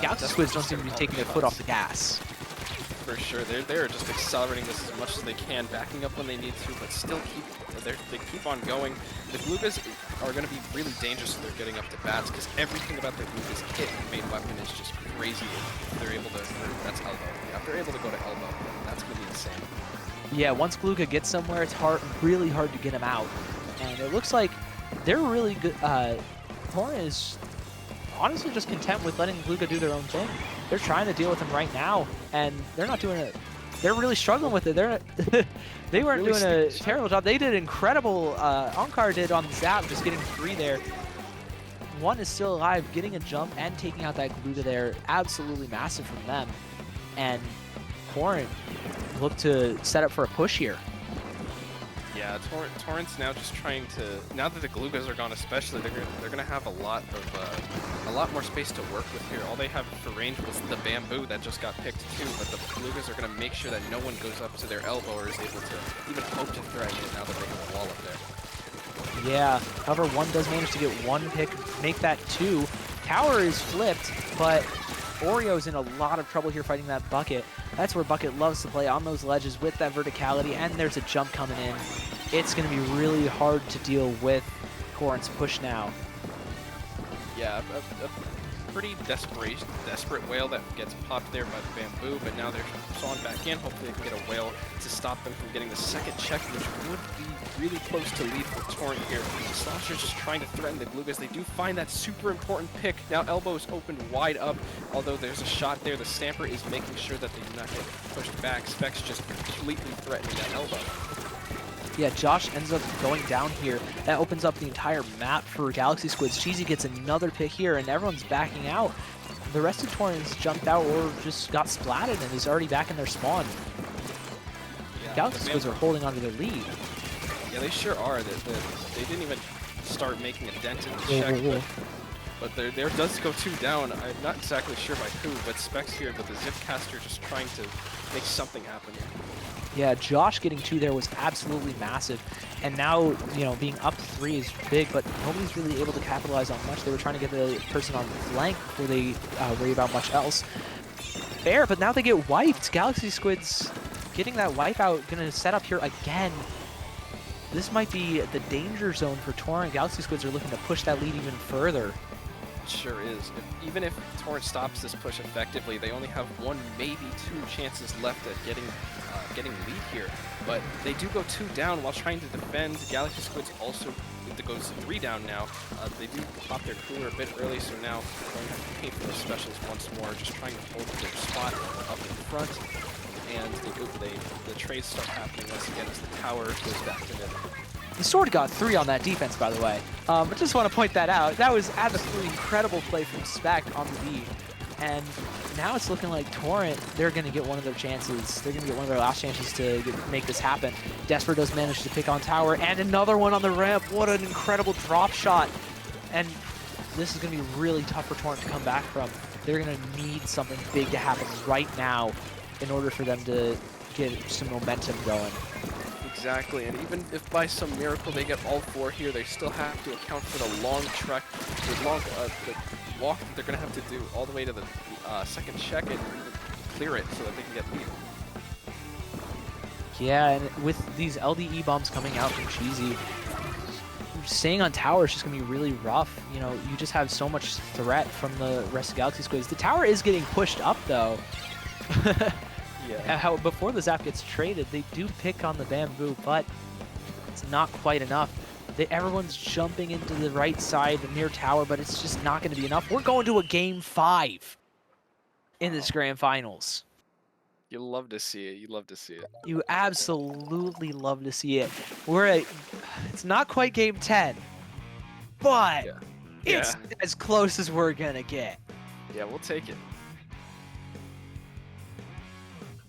Galaxy Squids don't seem to be taking their foot off the gas. For sure, they're just accelerating this as much as they can, backing up when they need to, but still they keep on going. The Gloogas are going to be really dangerous if they're getting up to bats, because everything about their Gloogas hit and main weapon is just crazy. If they're able to, that's elbow. Yeah, if they're able to go to elbow, that's going to be insane. Yeah, once Glooga gets somewhere, it's really hard to get him out, and it looks like they're really good. Torrent is honestly just content with letting Glooga do their own thing. They're trying to deal with him right now, and they're not doing it. They're really struggling with it. They weren't really doing a terrible job. They did incredible. Onkar did on the Zap, just getting 3 there. 1 is still alive, getting a jump and taking out that Glooga there. Absolutely massive from them. And Torrent look to set up for a push here. Yeah, Torrent's now just trying to. Now that the Gloogas are gone, especially, they're gonna have a lot more space to work with here. All they have for range was the Bamboo that just got picked too, but the Gloogas are gonna make sure that no one goes up to their elbow or is able to even hope to threaten it now that they have a wall up there. Yeah, however, 1 does manage to get 1 pick, make that 2. Tower is flipped, but Oreo's in a lot of trouble here fighting that Bucket. That's where Bucket loves to play, on those ledges with that verticality, and there's a jump coming in. It's going to be really hard to deal with Torrent's push now. Yeah, pretty desperate whale that gets popped there by the bamboo, but now they're sawn back in. Hopefully they can get a whale to stop them from getting the second check, which would be really close to lead for Torrent here. The Sloshers just trying to threaten the Gloogas. They do find that super important pick. Now Elbow's opened wide up, although there's a shot there. The Stamper is making sure that they do not get pushed back. Specs just completely threatening that Elbow. Yeah, Josh ends up going down here. That opens up the entire map for Galaxy Squids. Cheesy gets another pick here, and everyone's backing out. The rest of Torrent's jumped out or just got splatted and is already back in their spawn. Yeah, Galaxy Squids are holding onto their lead. Yeah, they sure are. They didn't even start making a dent in the check, but there does go 2 down. I'm not exactly sure by who, but Specs here with the Zipcaster just trying to make something happen here. Yeah, Josh getting 2 there was absolutely massive. And now, you know, being up 3 is big, but nobody's really able to capitalize on much. They were trying to get the person on the flank before they worry about much else. Fair, but now they get wiped. Galaxy Squids getting that wipe out, gonna set up here again. This might be the danger zone for Torrent. Galaxy Squids are looking to push that lead even further. Sure is. Even if Torrent stops this push effectively, they only have 1, maybe 2 chances left at getting lead here. But they do go 2 down while trying to defend. Galaxy Squids also goes 3 down now. They do pop their cooler a bit early, so now they're going to have to pay for the specials once more, just trying to hold their spot up in front. And the trades start happening once again as the tower goes back to mid. The Sword got 3 on that defense, by the way. I just want to point that out. That was absolutely incredible play from Spec on the B. And now it's looking like Torrent, they're going to get one of their chances. They're going to get one of their last chances to make this happen. Desper does manage to pick on tower, and another one on the ramp. What an incredible drop shot. And this is going to be really tough for Torrent to come back from. They're going to need something big to happen right now in order for them to get some momentum going. Exactly, and even if by some miracle they get all 4 here, they still have to account for the long trek, the walk that they're going to have to do all the way to the second check and clear it so that they can get lead. Yeah, and with these LDE bombs coming out from Cheesy, staying on tower is just going to be really rough. You know, you just have so much threat from the rest of Galaxy Squids. The tower is getting pushed up, though. Yeah. Before the Zap gets traded, they do pick on the bamboo, but it's not quite enough. Everyone's jumping into the right side near tower, but it's just not going to be enough. We're going to a game 5 in this grand finals. You love to see it. You love to see it. You absolutely love to see it. It's not quite game 10, but it's as close as we're going to get. Yeah, we'll take it.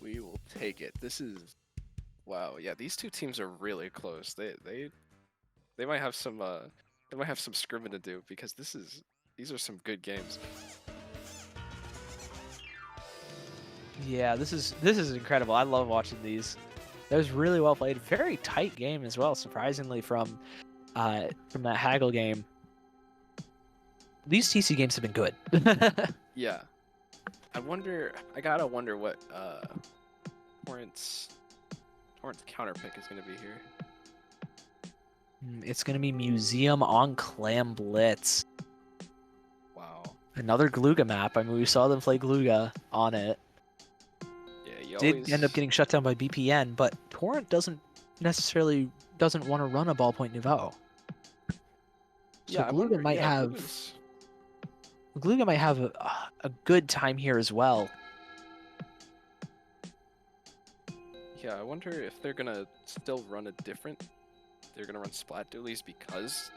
We will take it. This is, wow. Yeah, these 2 teams are really close. They might have some scrimming to do because these are some good games. Yeah, this is incredible. I love watching these. That was really well played. Very tight game as well, surprisingly from that Haggle game. These TC games have been good. Yeah. I gotta wonder what Torrent's counter pick is gonna be here. It's going to be Museum on Clam Blitz. Wow. Another Glooga map. I mean, we saw them play Glooga on it. Yeah, Did end up getting shut down by BPN, but Torrent doesn't want to run a Ballpoint Nouveau. So yeah, Glooga might have a good time here as well. Yeah, I wonder if they're gonna still run a different. They're gonna run Splat Dualies because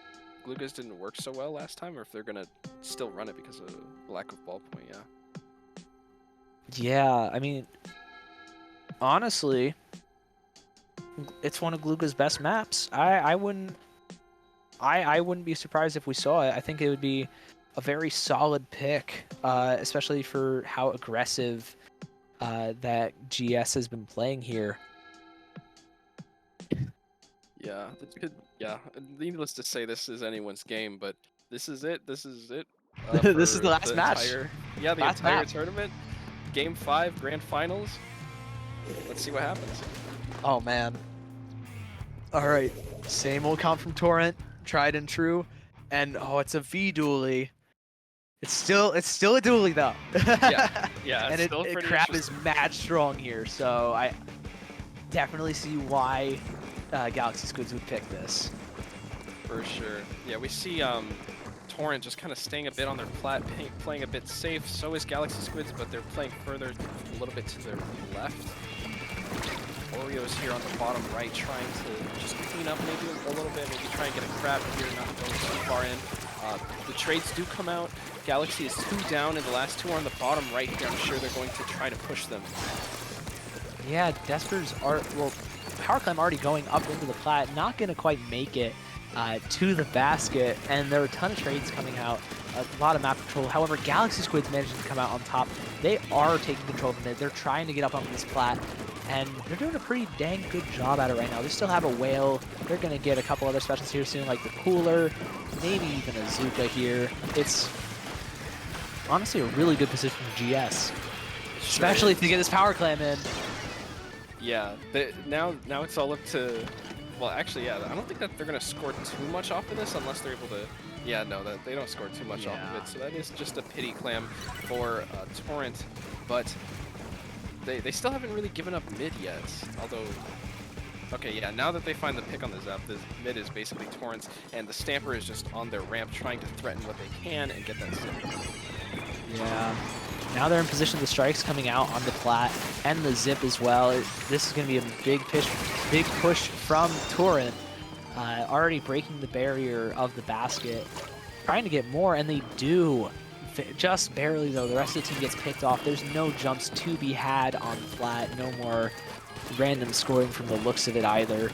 Gloogas didn't work so well last time, or if they're gonna still run it because of lack of ballpoint. Yeah. Yeah, I mean, honestly, it's one of Glooga's best maps. I wouldn't be surprised if we saw it. I think it would be a very solid pick, especially for how aggressive that GS has been playing here. Yeah, needless to say, this is anyone's game, but this is it. This is it. This is the last match. The entire tournament. Game 5, Grand Finals. Let's see what happens. Oh, man. All right. Same old comp from Torrent. Tried and true. And, oh, it's a V-dually. It's still a dually though. Yeah, yeah, And it's still pretty Crab interesting. is mad strong here, so I definitely see why Galaxy Squids would pick this. For sure. Yeah, we see Torrent just kind of staying a bit on their plat, playing a bit safe. So is Galaxy Squids, but they're playing further a little bit to their left. Oreo's here on the bottom right, trying to just clean up maybe a little bit, maybe try and get a Crab here, not going too far in. The trades do come out. Galaxy is 2 down, and the last 2 are on the bottom right here. I'm sure they're going to try to push them. Yeah, Despers are, well, Power Climb already going up into the plat, not going to quite make it to the basket, and there are a ton of trades coming out, a lot of map control. However, Galaxy Squids managing to come out on top. They are taking control of the mid. They're trying to get up on this plat, and they're doing a pretty dang good job at it right now. They still have a whale. They're going to get a couple other specials here soon, like the Cooler, maybe even a Zuka here. It's honestly a really good position for GS, especially if you get this Power Clam in. Yeah, now it's all up to, well, actually, yeah, I don't think that they're going to score too much off of this unless they're able to, yeah, no, that they don't score too much off of it. So that is just a pity clam for Torrent, but they still haven't really given up mid yet, although, okay, yeah, now that they find the pick on the Zap, the mid is basically Torrent's, and the Stamper is just on their ramp trying to threaten what they can and get that Zip. Yeah. Now they're in position. The strikes coming out on the plat and the zip as well. This is going to be a big push from Torrent. Already breaking the barrier of the basket, trying to get more, and they do. Just barely though. The rest of the team gets picked off. There's no jumps to be had on the flat. No more random scoring from the looks of it either.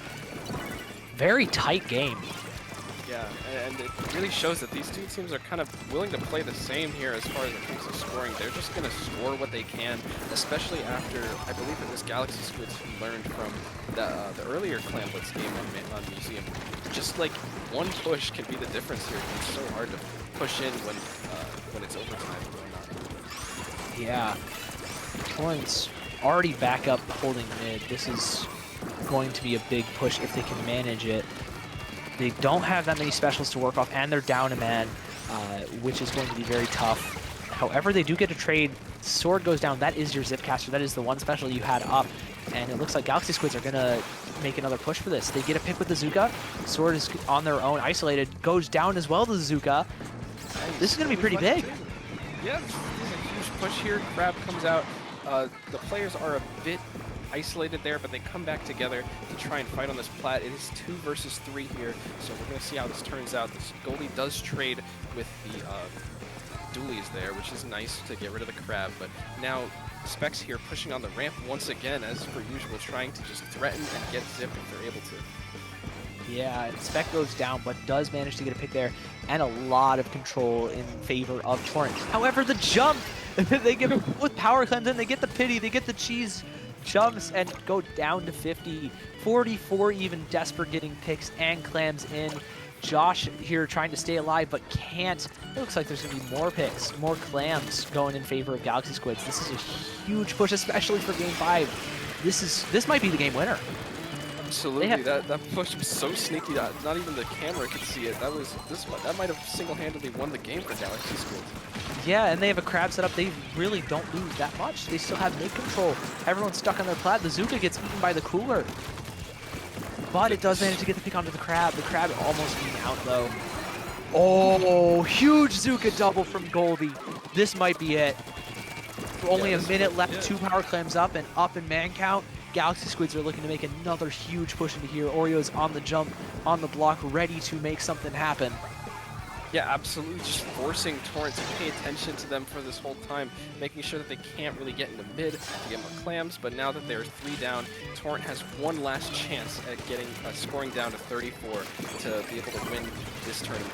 Very tight game. Yeah, and it really shows that these two teams are kind of willing to play the same here as far as it comes to scoring. They're just going to score what they can, especially after, I believe it was Galaxy Squids who learned from the earlier Clam Blitz game on Museum. Just like one push can be the difference here. It's so hard to push in when it's overtime or whatnot. Yeah. Torrent's already back up holding mid. This is going to be a big push if they can manage it. They don't have that many specials to work off, and they're down a man, which is going to be very tough. However, they do get a trade. Sword goes down. That is your Zipcaster. That is the one special you had up. And it looks like Galaxy Squids are going to make another push for this. They get a pick with the Zuka. Sword is on their own, isolated. Goes down as well to the Zuka. This is going to be pretty big. Yeah, this is a huge push here. Crab comes out. The players are a bit isolated there, but they come back together to try and fight on this plat. It is 2 versus 3 here, so we're going to see how this turns out. This Goldie does trade with the dualies there, which is nice to get rid of the Crab, but now Specs here pushing on the ramp once again, as per usual, trying to just threaten and get Zip if they're able to. Yeah, Spec goes down, but does manage to get a pick there, and a lot of control in favor of Torrent. However, the jump, they get with Power Cleanse in, they get the pity, they get the cheese, jumps and go down to 50. 44 even. Desperate getting picks and clams in. Josh here trying to stay alive, but can't. It looks like there's going to be more picks, more clams going in favor of Galaxy Squids. This is a huge push, especially for Game 5. This might be the game winner. Absolutely, that push was so sneaky that not even the camera could see it. That might have single-handedly won the game for Galaxy Squids. Yeah, and they have a Crab set up. They really don't lose that much. They still have mid control. Everyone's stuck on their plat. The Zuka gets eaten by the Cooler. But it does manage to get the pick onto the Crab. The Crab almost being out, though. Oh, huge Zuka double from Goldie. This might be it. Only a minute left. 2 power clams up and up in man count. Galaxy Squids are looking to make another huge push into here. Oreo's on the jump, on the block, ready to make something happen. Yeah, absolutely, just forcing Torrent to pay attention to them for this whole time, making sure that they can't really get into mid to get more clams, but now that they're 3 down, Torrent has one last chance at getting scoring down to 34 to be able to win this tournament.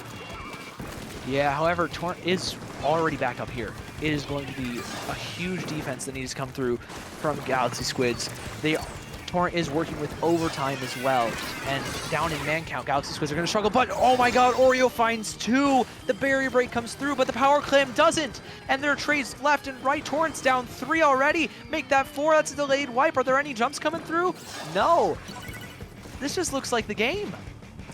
Yeah, however, Torrent is already back up here. It is going to be a huge defense that needs to come through from Galaxy Squids. Torrent is working with overtime as well, and down in man count, Galaxy Squids are going to struggle, but oh my god, Oreo finds 2! The barrier break comes through, but the power clam doesn't, and there are trades left and right. Torrent's down 3 already, make that 4, that's a delayed wipe. Are there any jumps coming through? No. This just looks like the game.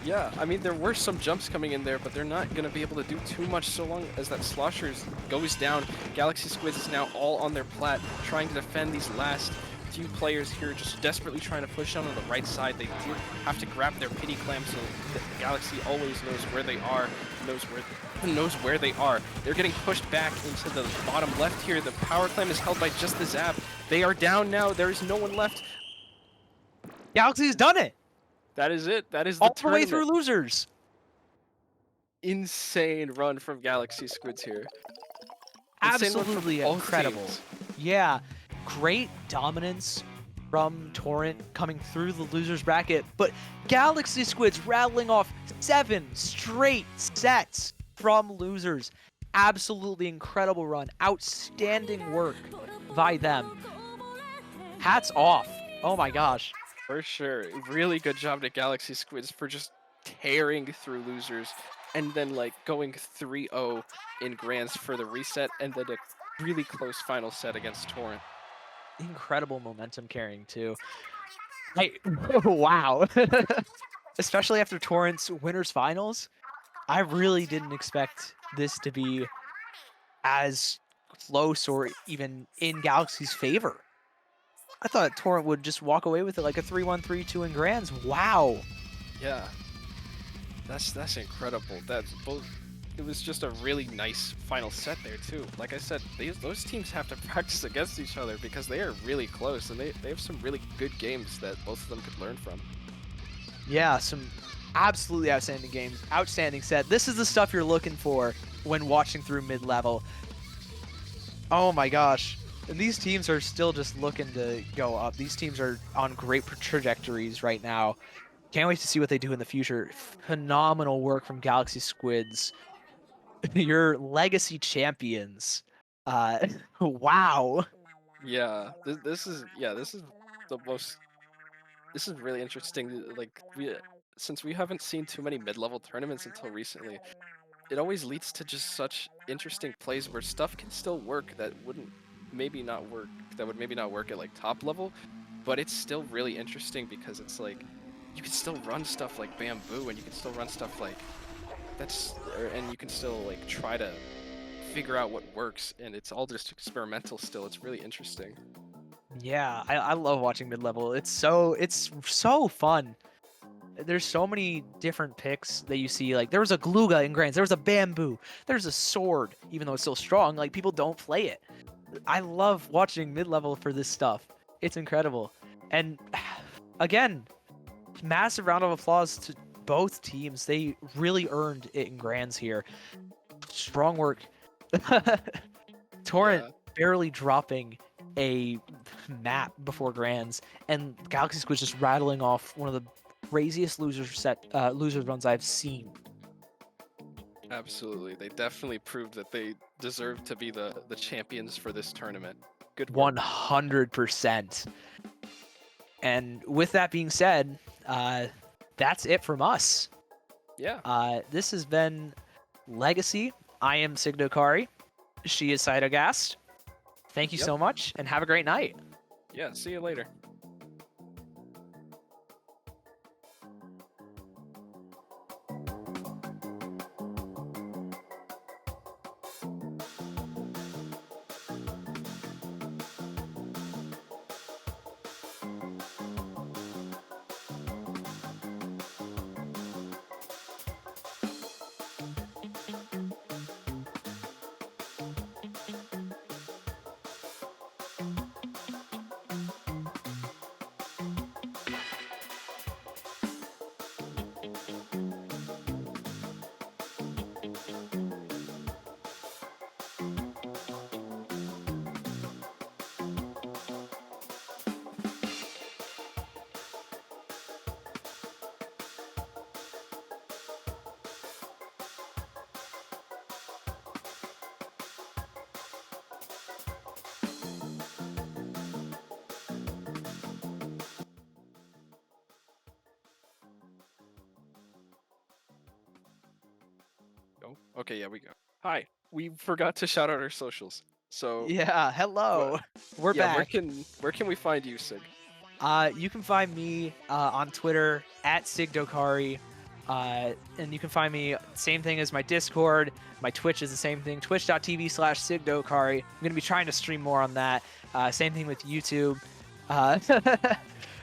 Yeah, I mean, there were some jumps coming in there, but they're not going to be able to do too much so long as that Sloshers goes down. Galaxy Squids is now all on their plat, trying to defend these last few players here, just desperately trying to push down on the right side. They do have to grab their pity clamp, so the Galaxy always knows where they are, knows where they are. They're getting pushed back into the bottom left here. The power clamp is held by just the Zap. They are down now. There is no one left. Galaxy's done it! That is it. That is the All the way tournament. through losers! Insane run from Galaxy Squids here. Insane run from Absolutely both incredible. teams. Yeah, great dominance from Torrent coming through the losers bracket, but Galaxy Squids rattling off 7 straight sets from losers. Absolutely incredible run. Outstanding work by them. Hats off. Oh my gosh. For sure. Really good job to Galaxy Squids for just tearing through losers and then like going 3-0 in grands for the reset and then a really close final set against Torrent. Incredible momentum carrying too. Wow. Especially after Torrent's winners finals, I really didn't expect this to be as close or even in Galaxy's favor. I thought Torrent would just walk away with it like a 3-1, 3-2 in grands. Wow. Yeah. That's incredible. That's both. It was just a really nice final set there too. Like I said, those teams have to practice against each other because they are really close and they have some really good games that both of them could learn from. Yeah, some absolutely outstanding games. Outstanding set. This is the stuff you're looking for when watching through mid-level. Oh my gosh. And these teams are still just looking to go up. These teams are on great trajectories right now. Can't wait to see what they do in the future. Phenomenal work from Galaxy Squids. Your legacy champions. Wow. Yeah, this is the most. This is really interesting. Like since we haven't seen too many mid-level tournaments until recently, it always leads to just such interesting plays where stuff can still work that wouldn't maybe not work. That would maybe not work at like top level, but it's still really interesting because it's like you can still run stuff like bamboo and you can still run stuff like and you can still like try to figure out what works, and it's all just experimental still. It's really interesting. Yeah, I love watching mid-level. It's so fun. There's so many different picks that you see. Like there was a Glooga in Grands, there was a Bamboo, there's a Sword, even though it's still strong, like people don't play it. I love watching mid-level for this stuff. It's incredible. And again, massive round of applause to both teams. They really earned it in Grands here. Strong work. Torrent barely dropping a map before Grands, and Galaxy Squid just rattling off one of the craziest losers runs I've seen. Absolutely, they definitely proved that they deserve to be the champions for this tournament. Good work. 100%. And with that being said, that's it from us. Yeah. This has been Legacy. I am Sigdokari. She is Cytogast. Thank you so much, and have a great night. Yeah, see you later. Go. Okay, yeah, we go. Hi. We forgot to shout out our socials. So Yeah, hello. We're yeah, back. where can we find you, Sig? You can find me on Twitter at Sigdokari. And you can find me, same thing as my Discord. My Twitch is the same thing, twitch.tv/SigDokari. I'm going to be trying to stream more on that. Same thing with YouTube.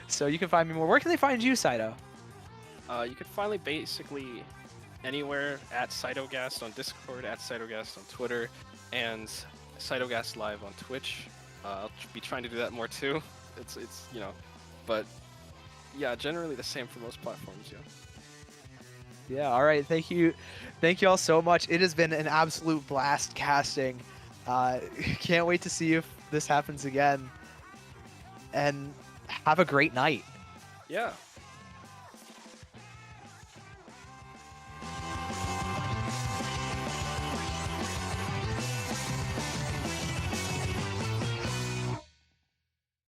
So you can find me more. Where can they find you, Saito? You can find me basically anywhere at Cytogast on Discord, at Cytogast on Twitter, and Cytogast Live on Twitch. I'll be trying to do that more too. It's you know, but yeah, generally the same for most platforms. Yeah. Yeah, all right. Thank you all so much. It has been an absolute blast casting. Can't wait to see if this happens again. And have a great night. Yeah.